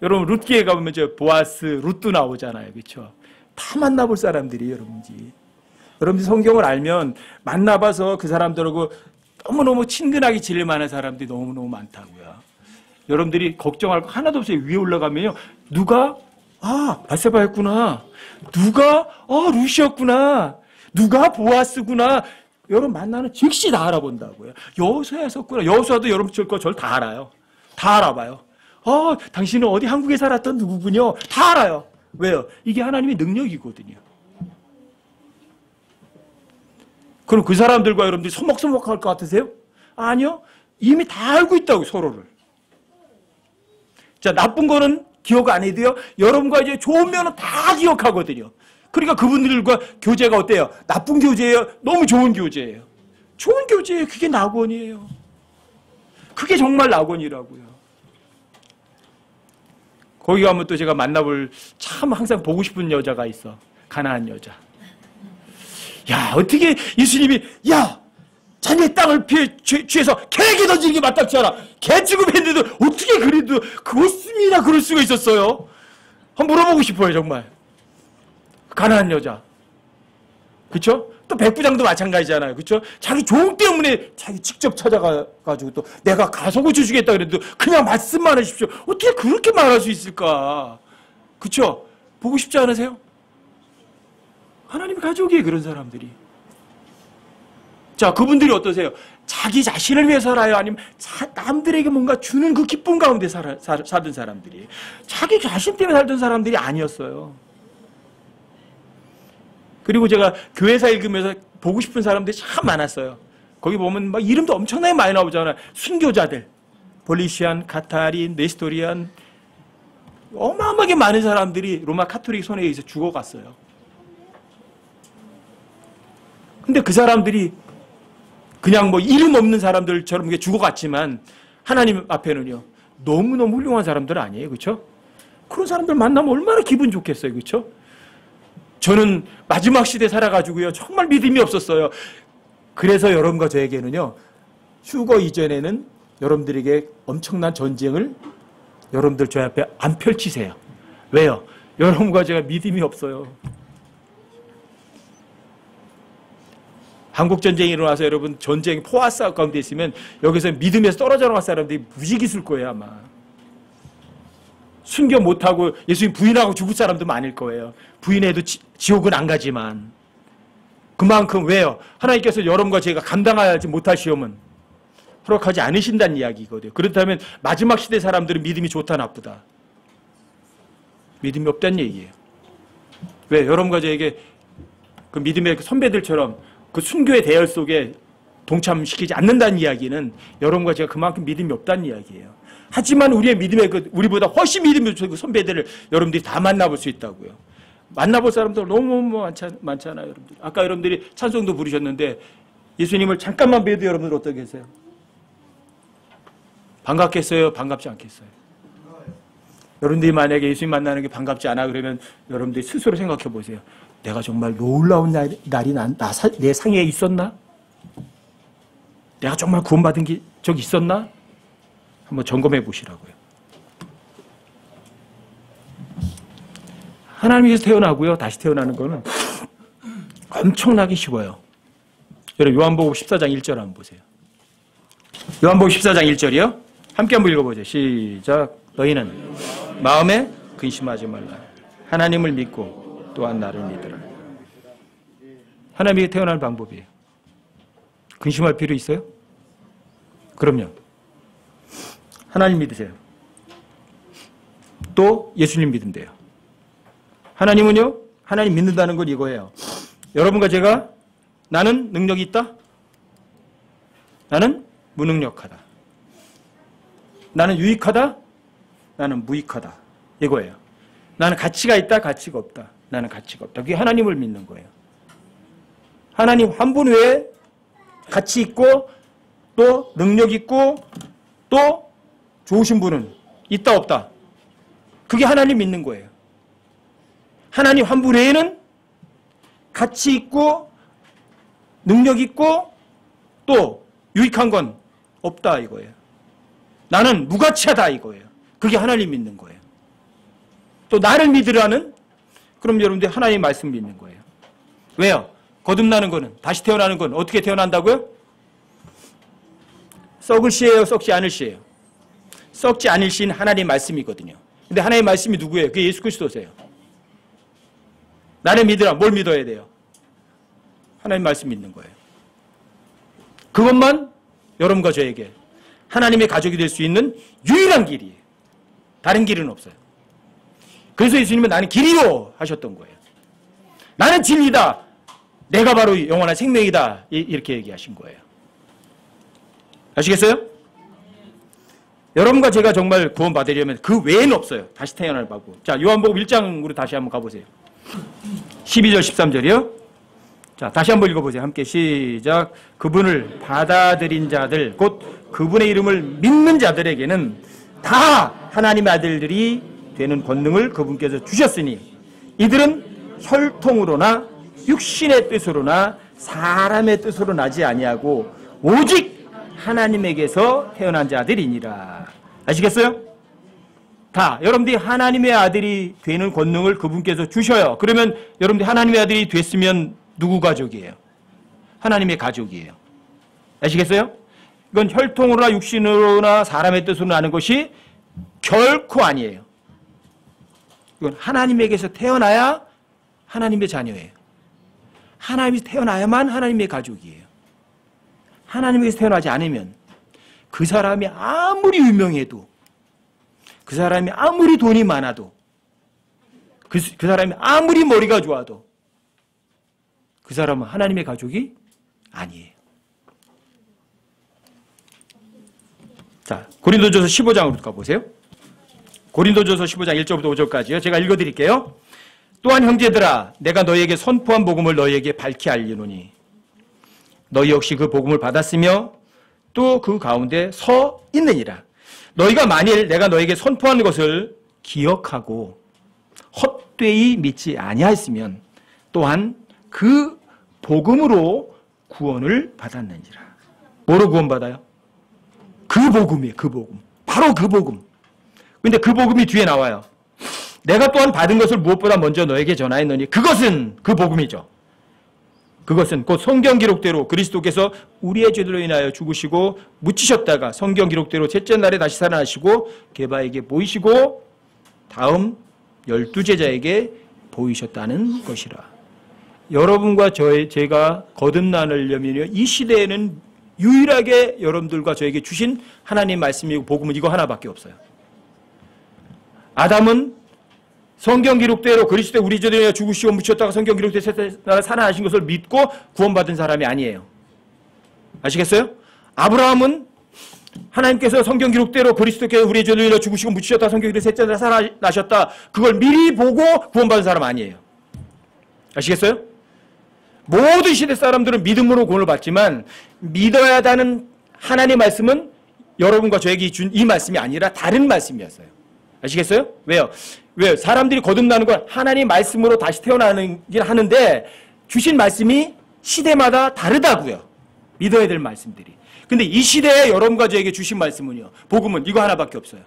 여러분 룻기에 가보면 보아스, 룻도 나오잖아요. 그렇죠? 다 만나볼 사람들이 여러분들 성경을 알면 만나봐서 그 사람들하고 너무너무 친근하게 지낼 만한 사람들이 너무너무 많다고요. 여러분들이 걱정할 거 하나도 없어요. 위에 올라가면요. 누가 바세바였구나. 누가 룻이었구나. 누가 보아스구나. 여러분 만나는 즉시 다 알아본다고요. 여호수아에 썼구나. 여호수아도 여러분 절 다 알아요. 다 알아봐요. 당신은 어디 한국에 살았던 누구군요. 다 알아요. 왜요? 이게 하나님의 능력이거든요. 그럼 그 사람들과 여러분들이 서먹서먹할 것 같으세요? 아니요. 이미 다 알고 있다고 서로를. 자, 나쁜 거는 기억 안 해도요. 여러분과 이제 좋은 면은 다 기억하거든요. 그러니까 그분들과 교제가 어때요? 나쁜 교제예요? 너무 좋은 교제예요? 좋은 교제예요. 그게 낙원이에요. 그게 정말 낙원이라고요. 거기 가면 또 제가 만나볼 참 항상 보고 싶은 여자가 있어. 가나안 여자. 야, 어떻게 예수님이 자네 땅을 취해서 개에게 던지는 게 마땅치 않아. 개 취급했는데도 어떻게 그래도 그렇습니다. 그럴 수가 있었어요. 한번 물어보고 싶어요. 정말. 가난한 여자. 그렇죠? 또 백부장도 마찬가지잖아요. 그렇죠? 자기 종 때문에 자기 직접 찾아가가지고 또 내가 가서 고쳐주겠다 그래도 그냥 말씀만 하십시오. 어떻게 그렇게 말할 수 있을까? 그렇죠? 보고 싶지 않으세요? 하나님 가족이에요. 그런 사람들이. 자, 그분들이 어떠세요? 자기 자신을 위해 살아요? 아니면 남들에게 뭔가 주는 그 기쁨 가운데 살던 사람들이. 자기 자신 때문에 살던 사람들이 아니었어요. 그리고 제가 교회사 읽으면서 보고 싶은 사람들이 참 많았어요. 거기 보면 막 이름도 엄청나게 많이 나오잖아요. 순교자들. 볼리시안, 카타린, 네스토리안. 어마어마하게 많은 사람들이 로마 카톨릭 손에 의해서 죽어갔어요. 근데 그 사람들이 그냥 이름 없는 사람들처럼 죽어갔지만 하나님 앞에는요. 너무너무 훌륭한 사람들 아니에요. 그렇죠? 그런 사람들 만나면 얼마나 기분 좋겠어요. 그렇죠? 저는 마지막 시대 살아가지고요. 정말 믿음이 없었어요. 그래서 여러분과 저에게는요. 휴거 이전에는 여러분들에게 엄청난 전쟁을 여러분들 저 앞에 안 펼치세요. 왜요? 여러분과 제가 믿음이 없어요. 한국전쟁이 일어나서 여러분 전쟁 포화 싸움 가운데 있으면 여기서 믿음에서 떨어져 나갈 사람들이 무지개 있을 거예요. 아마. 순교 못하고 예수님 부인하고 죽을 사람도 많을 거예요. 부인해도 지옥은 안 가지만. 그만큼 왜요? 하나님께서 여러분과 제가 감당하지 못할 시험은 허락하지 않으신다는 이야기거든요. 그렇다면 마지막 시대 사람들은 믿음이 좋다 나쁘다? 믿음이 없다는 얘기예요. 왜? 여러분과 저에게 그 믿음의 선배들처럼 그 순교의 대열 속에 동참시키지 않는다는 이야기는 여러분과 제가 그만큼 믿음이 없다는 이야기예요. 하지만 우리의 믿음의 우리보다 훨씬 믿음이 좋은 그 선배들을 여러분들이 다 만나볼 수 있다고요. 만나볼 사람들 너무 많잖아요, 여러분들. 아까 여러분들이 찬송도 부르셨는데 예수님을 잠깐만 뵈도 여러분들 어떻게 계세요? 반갑겠어요? 반갑지 않겠어요? 여러분들이 만약에 예수님 만나는 게 반갑지 않아 그러면 여러분들이 스스로 생각해 보세요. 내가 정말 놀라운 날이 내 상에 있었나? 내가 정말 구원받은 적이 있었나? 한번 점검해 보시라고요. 하나님께서 태어나고요. 다시 태어나는 거는 엄청나게 쉬워요. 여러분 요한복음 14장 1절 한번 보세요. 요한복음 14장 1절이요. 함께 한번 읽어보죠. 시작. 너희는 마음에 근심하지 말라. 하나님을 믿고 또한 나를 믿으라. 하나님이 태어날 방법이에요. 근심할 필요 있어요? 그럼요. 하나님 믿으세요. 또 예수님 믿으면 돼요. 하나님은요. 하나님 믿는다는 건 이거예요. 여러분과 제가 나는 능력이 있다? 나는 무능력하다. 나는 유익하다? 나는 무익하다. 이거예요. 나는 가치가 있다? 가치가 없다. 나는 가치가 없다. 그게 하나님을 믿는 거예요. 하나님 한 분 외에 가치 있고 또 능력 있고 또 좋으신 분은 있다 없다. 그게 하나님 믿는 거예요. 하나님 한 분 외에는 가치 있고 능력 있고 또 유익한 건 없다 이거예요. 나는 무가치하다 이거예요. 그게 하나님 믿는 거예요. 또 나를 믿으라는, 그럼 여러분들 하나님 말씀 믿는 거예요. 왜요? 거듭나는 거는, 다시 태어나는 건 어떻게 태어난다고요? 썩을 씨예요, 썩지 않을 씨예요? 썩지 않을 씨는 하나님 말씀이거든요. 근데 하나님 말씀이 누구예요? 그게 예수 그리스도세요. 나를 믿으라. 뭘 믿어야 돼요? 하나님 말씀 믿는 거예요. 그것만 여러분과 저에게 하나님의 가족이 될 수 있는 유일한 길이에요. 다른 길은 없어요. 그래서 예수님은 나는 길이요 하셨던 거예요. 나는 진리다. 내가 바로 영원한 생명이다. 이렇게 얘기하신 거예요. 아시겠어요? 여러분과 제가 정말 구원받으려면 그 외에는 없어요. 다시 태어날 바고. 자, 요한복음 1장으로 다시 한번 가보세요. 12절 13절이요. 자, 다시 한번 읽어보세요. 함께 시작. 그분을 받아들인 자들, 곧 그분의 이름을 믿는 자들에게는 다 하나님의 아들들이 되는 권능을 그분께서 주셨으니 이들은 혈통으로나 육신의 뜻으로나 사람의 뜻으로 나지 아니하고 오직 하나님에게서 태어난 자들이니라. 아시겠어요? 다 여러분들이 하나님의 아들이 되는 권능을 그분께서 주셔요. 그러면 여러분들이 하나님의 아들이 됐으면 누구 가족이에요? 하나님의 가족이에요. 아시겠어요? 이건 혈통으로나 육신으로나 사람의 뜻으로 나는 것이 결코 아니에요. 이건 하나님에게서 태어나야 하나님의 자녀예요. 하나님이 태어나야만 하나님의 가족이에요. 하나님에게서 태어나지 않으면 그 사람이 아무리 유명해도, 그 사람이 아무리 돈이 많아도, 그 사람이 아무리 머리가 좋아도 그 사람은 하나님의 가족이 아니에요. 자, 고린도전서 15장으로 가보세요. 고린도전서 15장 1절부터 5절까지요. 제가 읽어드릴게요. 또한 형제들아, 내가 너희에게 선포한 복음을 너희에게 밝히 알리노니 너희 역시 그 복음을 받았으며 또 그 가운데 서 있느니라. 너희가 만일 내가 너희에게 선포한 것을 기억하고 헛되이 믿지 아니하였으면 또한 그 복음으로 구원을 받았느니라. 뭐로 구원받아요? 그 복음이에요. 그 복음. 바로 그 복음. 근데 그 복음이 뒤에 나와요. 내가 또한 받은 것을 무엇보다 먼저 너에게 전하였느니 그것은 그 복음이죠. 그것은 곧 성경 기록대로 그리스도께서 우리의 죄들로 인하여 죽으시고 묻히셨다가 성경 기록대로 셋째 날에 다시 살아나시고 게바에게 보이시고 다음 12제자에게 보이셨다는 것이라. 여러분과 제가 거듭나려면요, 이 시대에는 유일하게 여러분들과 저에게 주신 하나님 말씀이고 복음은 이거 하나밖에 없어요. 아담은 성경 기록대로 그리스도 우리 죄를 죽으시고 묻혔다가 성경 기록대로 셋째 날에 살아나신 것을 믿고 구원받은 사람이 아니에요. 아시겠어요? 아브라함은 하나님께서 성경 기록대로 그리스도께서 우리의 죄를 위하여 죽으시고 묻히셨다 성경 기록대로 셋째 날에 살아나셨다 그걸 미리 보고 구원받은 사람 아니에요. 아시겠어요? 모든 시대 사람들은 믿음으로 구원을 받지만 믿어야 하는 하나님의 말씀은 여러분과 저에게 준 이 말씀이 아니라 다른 말씀이었어요. 아시겠어요? 왜요? 사람들이 거듭나는 건 하나님 말씀으로 다시 태어나긴 하는데 주신 말씀이 시대마다 다르다고요. 믿어야 될 말씀들이. 근데 이 시대에 여러분과 저에게 주신 말씀은요, 복음은 이거 하나밖에 없어요.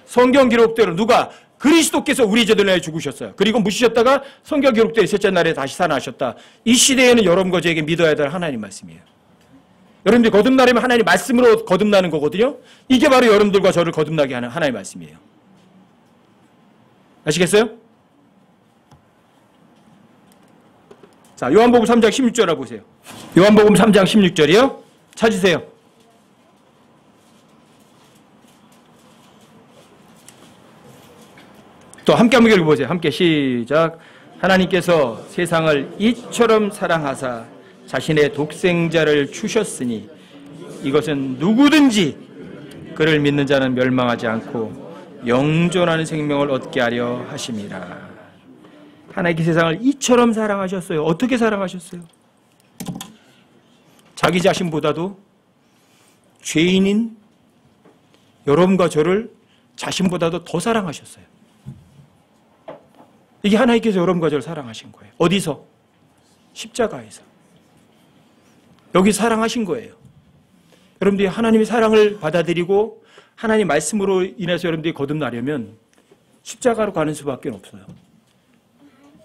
성경 기록대로 누가 그리스도께서 우리 죄를 위하여 죽으셨어요. 그리고 묻히셨다가 성경 기록대로 셋째 날에 다시 살아나셨다. 이 시대에는 여러분과 저에게 믿어야 될 하나님 말씀이에요. 여러분들이 거듭나려면 하나님 말씀으로 거듭나는 거거든요. 이게 바로 여러분들과 저를 거듭나게 하는 하나님 말씀이에요. 아시겠어요? 자, 요한복음 3장 16절을 보세요. 요한복음 3장 16절이요. 찾으세요. 또 함께 한번 읽어보세요. 함께 시작. 하나님께서 세상을 이처럼 사랑하사 자신의 독생자를 주셨으니 이것은 누구든지 그를 믿는 자는 멸망하지 않고 영존하는 생명을 얻게 하려 하심이라. 하나님께 세상을 이처럼 사랑하셨어요. 어떻게 사랑하셨어요? 자기 자신보다도 죄인인 여러분과 저를 자신보다도 더 사랑하셨어요. 이게 하나님께서 여러분과 저를 사랑하신 거예요. 어디서? 십자가에서. 여기 사랑하신 거예요. 여러분들이 하나님의 사랑을 받아들이고 하나님 말씀으로 인해서 여러분들이 거듭나려면 십자가로 가는 수밖에 없어요.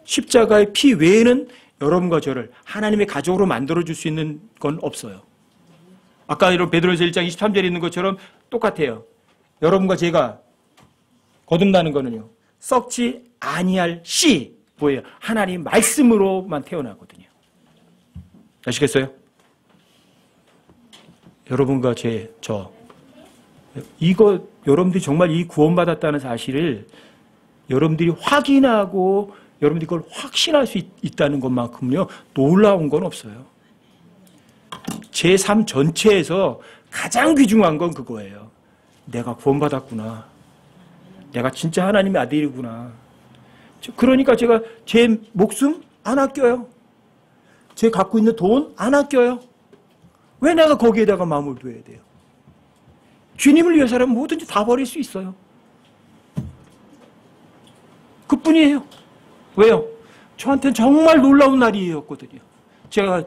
십자가의 피 외에는 여러분과 저를 하나님의 가족으로 만들어줄 수 있는 건 없어요. 아까 여러분 베드로전서 1장 23절에 있는 것처럼 똑같아요. 여러분과 제가 거듭나는 거는요, 썩지 아니할 씨, 뭐예요? 하나님 말씀으로만 태어나거든요. 아시겠어요? 여러분과 이거 여러분들이 정말 이 구원받았다는 사실을 여러분들이 확인하고 여러분들이 그걸 확신할 수 있다는 것만큼요 놀라운 건 없어요. 제 삶 전체에서 가장 귀중한 건 그거예요. 내가 구원받았구나. 내가 진짜 하나님의 아들이구나. 그러니까 제가 제 목숨 안 아껴요. 제 갖고 있는 돈 안 아껴요. 왜 내가 거기에다가 마음을 둬야 돼요? 주님을 위해서라면 뭐든지 다 버릴 수 있어요. 그뿐이에요. 왜요? 저한테는 정말 놀라운 날이었거든요. 제가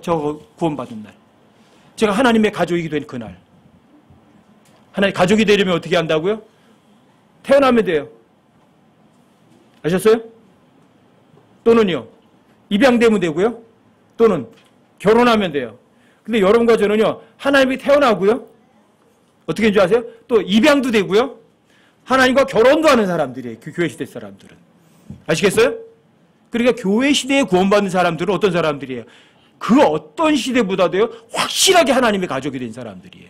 구원받은 날. 제가 하나님의 가족이 된 그날. 하나님 가족이 되려면 어떻게 한다고요? 태어나면 돼요. 아셨어요? 또는요, 입양되면 되고요. 또는 결혼하면 돼요. 근데 여러분과 저는요, 하나님이 태어나고요. 어떻게 하는 줄 아세요? 또 입양도 되고요. 하나님과 결혼도 하는 사람들이에요. 교회 시대 사람들은. 아시겠어요? 그러니까 교회 시대에 구원받는 사람들은 어떤 사람들이에요? 그 어떤 시대보다도요, 확실하게 하나님의 가족이 된 사람들이에요.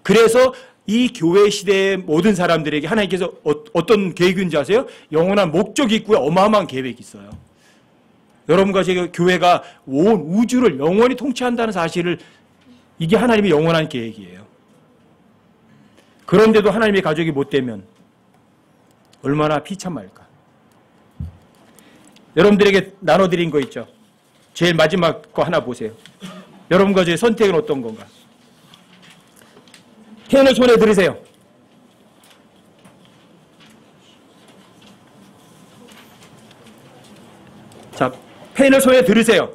그래서 이 교회 시대의 모든 사람들에게 하나님께서 어떤 계획인지 아세요? 영원한 목적이 있고요. 어마어마한 계획이 있어요. 여러분과 제가 교회가 온 우주를 영원히 통치한다는 사실을, 이게 하나님의 영원한 계획이에요. 그런데도 하나님의 가족이 못 되면 얼마나 비참할까. 여러분들에게 나눠드린 거 있죠. 제일 마지막 거 하나 보세요. 여러분과 저의 선택은 어떤 건가? 펜을 손에 들으세요. 자, 펜을 손에 들으세요.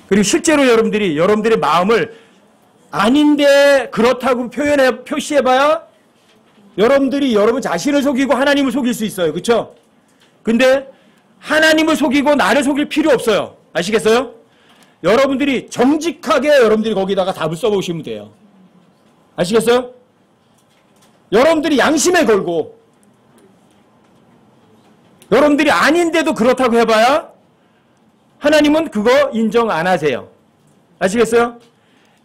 그리고 실제로 여러분들이 여러분들의 마음을 아닌데 그렇다고 표시해봐야 여러분들이 여러분 자신을 속이고 하나님을 속일 수 있어요. 그렇죠? 근데 하나님을 속이고 나를 속일 필요 없어요. 아시겠어요? 여러분들이 정직하게 여러분들이 거기다가 답을 써보시면 돼요. 아시겠어요? 여러분들이 양심에 걸고 여러분들이 아닌데도 그렇다고 해봐야 하나님은 그거 인정 안 하세요. 아시겠어요?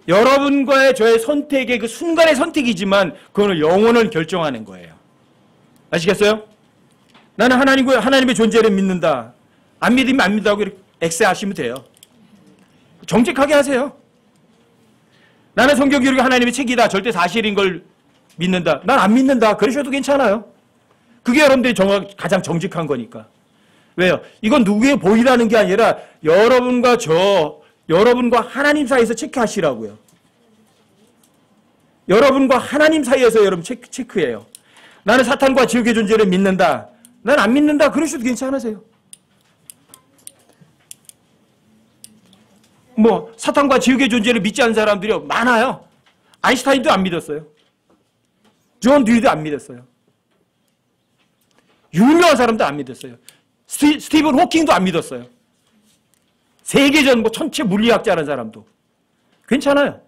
여러분과의 저의 선택의 그 순간의 선택이지만 그거는 영혼을 결정하는 거예요. 아시겠어요? 나는 하나님의 존재를 믿는다. 안 믿으면 안 믿다고 이렇게 엑스하시면 돼요. 정직하게 하세요. 나는 성경 기록이 하나님의 책이다. 절대 사실인 걸 믿는다. 난 안 믿는다. 그러셔도 괜찮아요. 그게 여러분들이 가장 정직한 거니까. 왜요? 이건 누구에 보이라는 게 아니라 여러분과 여러분과 하나님 사이에서 체크하시라고요. 여러분과 하나님 사이에서 여러분 체크해요. 나는 사탄과 지옥의 존재를 믿는다. 난 안 믿는다. 그러셔도 괜찮으세요. 사탄과 지옥의 존재를 믿지 않는 사람들이 많아요. 아인슈타인도 안 믿었어요. 존 듀이도 안 믿었어요. 유명한 사람도 안 믿었어요. 스티븐 호킹도 안 믿었어요. 세계적 천체 물리학자라는 사람도. 괜찮아요.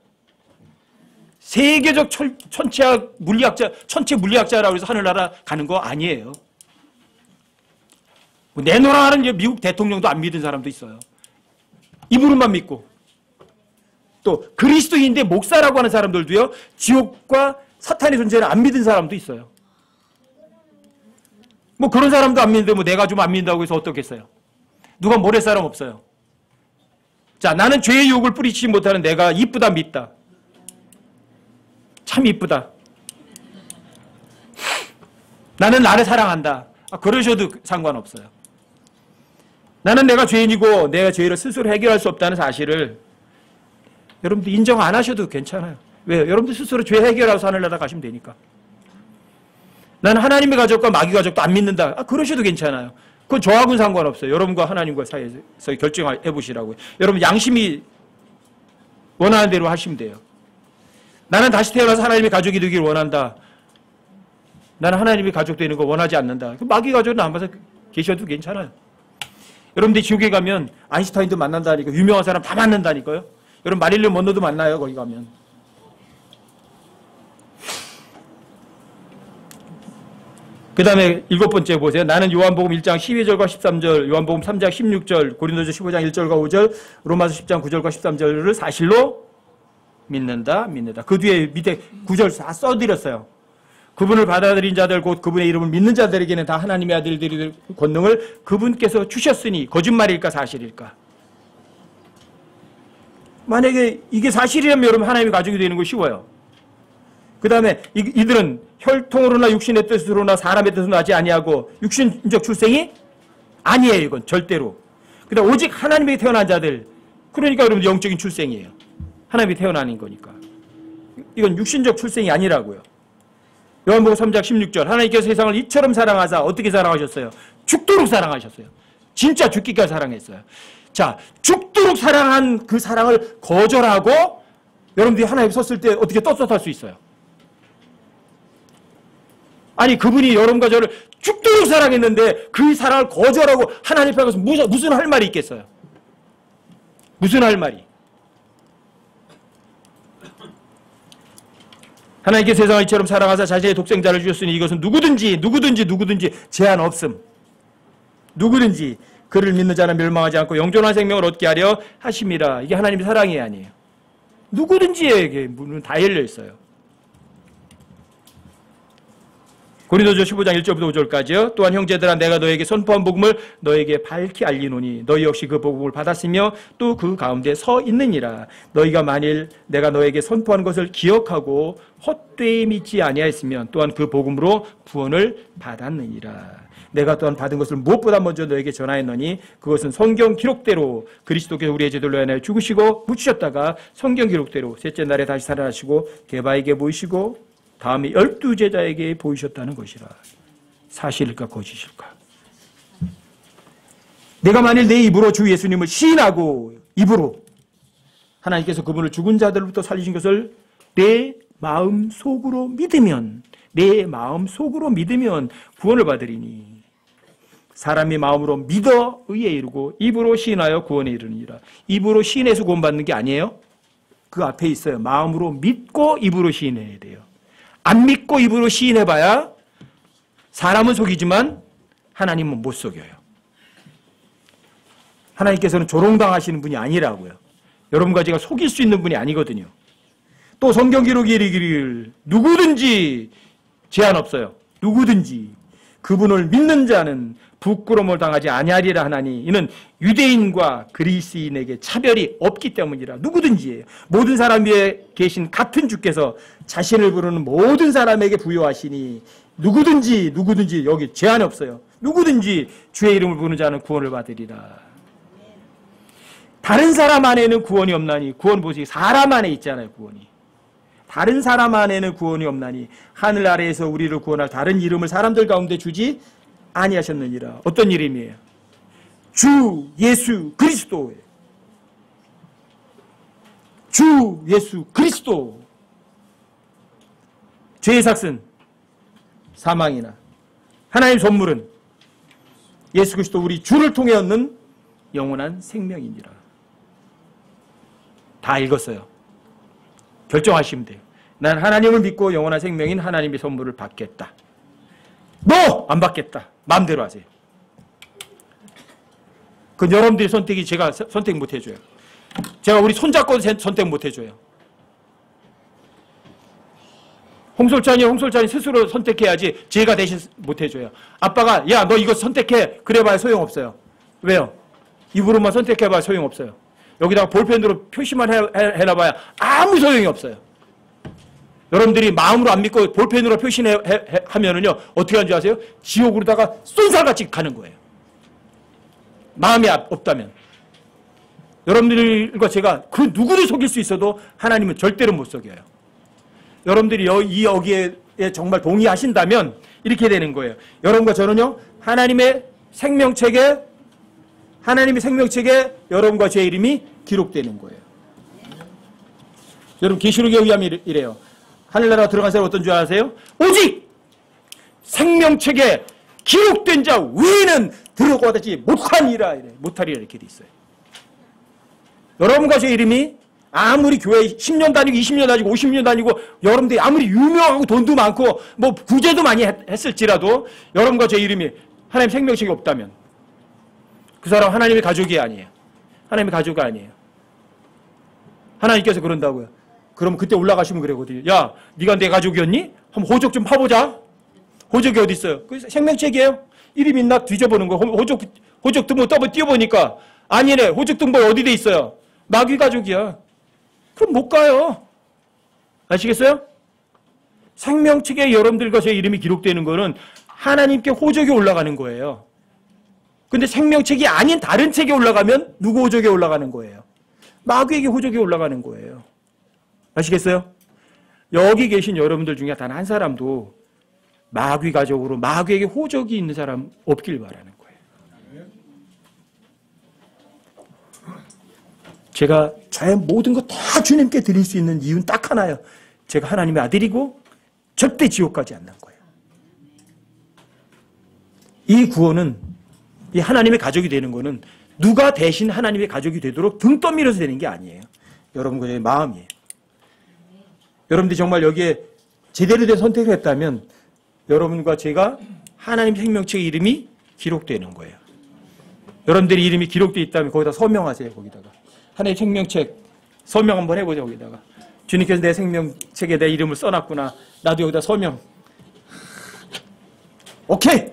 세계적 천체 물리학자라고 해서 하늘나라 가는 거 아니에요. 내노라 하는 미국 대통령도 안 믿은 사람도 있어요. 이분만 믿고. 또 그리스도인인데 목사라고 하는 사람들도요, 지옥과 사탄의 존재를 안 믿은 사람도 있어요. 그런 사람도 안 믿는데 내가 좀 안 믿는다고 해서 어떻겠어요? 누가 모를 사람 없어요. 자, 나는 죄의 유혹을 뿌리치지 못하는 내가 이쁘다 믿다. 참 이쁘다. 나는 나를 사랑한다. 그러셔도 상관없어요. 나는 내가 죄인이고 내가 죄를 스스로 해결할 수 없다는 사실을 여러분들 인정 안 하셔도 괜찮아요. 왜요? 여러분들 스스로 죄 해결하고 하늘나라 가시면 되니까. 나는 하나님의 가족과 마귀 가족도 안 믿는다. 그러셔도 괜찮아요. 그건 저하고는 상관없어요. 여러분과 하나님과 사이에서 결정해 보시라고요. 여러분 양심이 원하는 대로 하시면 돼요. 나는 다시 태어나서 하나님의 가족이 되기를 원한다. 나는 하나님의 가족 되는 거 원하지 않는다. 마귀 가족은 안 봐서 계셔도 괜찮아요. 여러분들이 지옥에 가면 아인슈타인도 만난다니까. 유명한 사람 다 만난다니까요. 여러분 마릴린 먼로도 만나요. 거기 가면. 그 다음에 7번째 보세요. 나는 요한복음 1장 12절과 13절, 요한복음 3장 16절, 고린도서 15장 1절과 5절, 로마서 10장 9절과 13절을 사실로 믿는다. 그 뒤에 밑에 9절 다 써드렸어요. 그분을 받아들인 자들 곧 그분의 이름을 믿는 자들에게는 다 하나님의 아들들이 될 권능을 그분께서 주셨으니 거짓말일까 사실일까? 만약에 이게 사실이라면 여러분 하나님의 가족이 되는 거 쉬워요. 그 다음에 이들은 혈통으로나 육신의 뜻으로나 사람의 뜻으로 나지 아니하고 육신적 출생이 아니에요. 이건 절대로. 그 다음 오직 하나님에게 태어난 자들. 그러니까 여러분 영적인 출생이에요. 하나님이 태어나는 거니까. 이건 육신적 출생이 아니라고요. 요한복음 3장 16절 하나님께서 세상을 이처럼 사랑하사 어떻게 사랑하셨어요? 죽도록 사랑하셨어요. 진짜 죽기까지 사랑했어요. 자, 죽도록 사랑한 그 사랑을 거절하고 여러분들이 하나님 섰을 때 어떻게 떳떳할 수 있어요? 아니 그분이 여러분과 저를 죽도록 사랑했는데 그 사랑을 거절하고 하나님 앞에 가서 무슨 할 말이 있겠어요? 무슨 할 말이? 하나님께서 세상을 이처럼 사랑하사 자신의 독생자를 주셨으니 이것은 누구든지 제한 없음. 누구든지 그를 믿는 자는 멸망하지 않고 영존한 생명을 얻게 하려 하심이라. 이게 하나님의 사랑이 아니에요. 누구든지에게 문은 다 열려 있어요. 고린도서 15장 1절부터 5절까지요. 또한 형제들아 내가 너에게 선포한 복음을 너에게 밝히 알리노니 너희 역시 그 복음을 받았으며 또 그 가운데 서 있느니라. 너희가 만일 내가 너에게 선포한 것을 기억하고 헛되이 믿지 아니하였으면 또한 그 복음으로 구원을 받았느니라. 내가 또한 받은 것을 무엇보다 먼저 너에게 전하였노니 그것은 성경 기록대로 그리스도께서 우리의 죄들로 인하여 죽으시고 묻히셨다가 성경 기록대로 셋째 날에 다시 살아나시고 게바에게 보이시고 다음에 12제자에게 보이셨다는 것이라. 사실일까 거짓일까? 내가 만일 내 입으로 주 예수님을 시인하고 입으로 하나님께서 그분을 죽은 자들로부터 살리신 것을 내 마음속으로 믿으면 구원을 받으리니 사람이 마음으로 믿어 의에 이르고 입으로 시인하여 구원에 이르느니라. 입으로 시인해서 구원받는 게 아니에요. 그 앞에 있어요. 마음으로 믿고 입으로 시인해야 돼요. 안 믿고 입으로 시인해봐야 사람은 속이지만 하나님은 못 속여요. 하나님께서는 조롱당하시는 분이 아니라고요. 여러분과 제가 속일 수 있는 분이 아니거든요. 또 성경 기록이 이르기를 누구든지 제한 없어요. 누구든지 그분을 믿는 자는 부끄러움을 당하지 아니하리라 하나니 이는 유대인과 그리스인에게 차별이 없기 때문이라. 누구든지예요. 모든 사람 위에 계신 같은 주께서 자신을 부르는 모든 사람에게 부여하시니 누구든지 여기 제한이 없어요. 누구든지 주의 이름을 부르는 자는 구원을 받으리라. 다른 사람 안에는 구원이 없나니 구원 보시기 사람 안에 있잖아요. 구원이. 다른 사람 안에는 구원이 없나니 하늘 아래에서 우리를 구원할 다른 이름을 사람들 가운데 주지 아니하셨느니라. 어떤 이름이에요? 주 예수 그리스도예요. 주 예수 그리스도. 죄의 삭은 사망이나 하나님의 선물은 예수 그리스도 우리 주를 통해 얻는 영원한 생명이니라. 다 읽었어요. 결정하시면 돼요. 난 하나님을 믿고 영원한 생명인 하나님의 선물을 받겠다. 안 받겠다. 마음대로 하세요. 그건 여러분들의 선택이 제가 선택 못 해줘요. 제가 우리 손잡고 선택 못 해줘요. 홍솔찬이 스스로 선택해야지 제가 대신 못 해줘요. 아빠가 야 너 이거 선택해 그래봐야 소용없어요. 왜요? 입으로만 선택해봐야 소용없어요. 여기다가 볼펜으로 표시만 해놔봐야 아무 소용이 없어요. 여러분들이 마음으로 안 믿고 볼펜으로 표시하면은요, 어떻게 하는 줄 아세요? 지옥으로다가 쏜살같이 가는 거예요. 마음이 없다면. 여러분들과 제가 그 누구를 속일 수 있어도 하나님은 절대로 못 속여요. 여러분들이 여기에 정말 동의하신다면 이렇게 되는 거예요. 여러분과 저는요, 하나님의 생명책에 여러분과 제 이름이 기록되는 거예요. 여러분, 계시록에 의하면 이래요. 하늘나라 들어간 사람 어떤 줄 아세요? 오직 생명책에 기록된 자 외에는 들어가지 못하리라 이렇게 돼 있어요. 여러분과 제 이름이 아무리 교회 10년 다니고 20년 다니고 50년 다니고 여러분들이 아무리 유명하고 돈도 많고 뭐 부재도 많이 했을지라도 여러분과 제 이름이 하나님 생명책이 없다면 그 사람 하나님의 가족이 아니에요. 하나님의 가족이 아니에요. 하나님께서 그런다고요. 그럼 그때 올라가시면 그러거든요. 야, 네가 내 가족이었니? 한번 호적 좀 파보자. 호적이 어디 있어요? 그 생명책이에요. 이름 있나 뒤져보는 거예요. 호적 등본 뛰어보니까 아니네. 호적 등본 어디 돼 있어요? 마귀 가족이야. 그럼 못 가요. 아시겠어요? 생명책에 여러분들과 제 이름이 기록되는 거는 하나님께 호적이 올라가는 거예요. 근데 생명책이 아닌 다른 책에 올라가면 누구 호적에 올라가는 거예요? 마귀에게 호적이 올라가는 거예요. 아시겠어요? 여기 계신 여러분들 중에 단 한 사람도 마귀 가족으로 마귀에게 호적이 있는 사람 없길 바라는 거예요. 제가 저의 모든 거 다 주님께 드릴 수 있는 이유는 딱 하나예요. 제가 하나님의 아들이고 절대 지옥 가지 않는 거예요. 이 구원은, 이 하나님의 가족이 되는 거는 누가 대신 하나님의 가족이 되도록 등 떠밀어서 되는 게 아니에요. 여러분과 저의 마음이에요. 여러분들이 정말 여기에 제대로 된 선택을 했다면 여러분과 제가 하나님 생명책의 이름이 기록되는 거예요. 여러분들이 이름이 기록되어 있다면 거기다 서명하세요. 거기다가 하나님 생명책 서명 한번 해보자. 거기다가 주님께서 내 생명책에 내 이름을 써놨구나. 나도 여기다 서명. 오케이.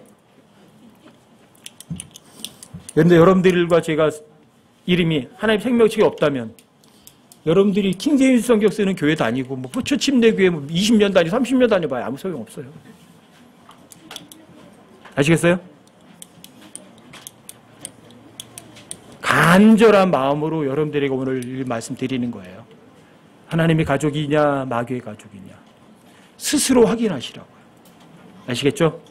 그런데 여러분들과 제가 이름이 하나님 생명책이 없다면 여러분들이 킹제임스 성경 쓰는 교회 다니고 뭐 부처 침례교회 20년 다니고 30년 다녀봐야 아무 소용 없어요. 아시겠어요? 간절한 마음으로 여러분들에게 오늘 이 말씀 드리는 거예요. 하나님의 가족이냐 마귀의 가족이냐 스스로 확인하시라고요. 아시겠죠?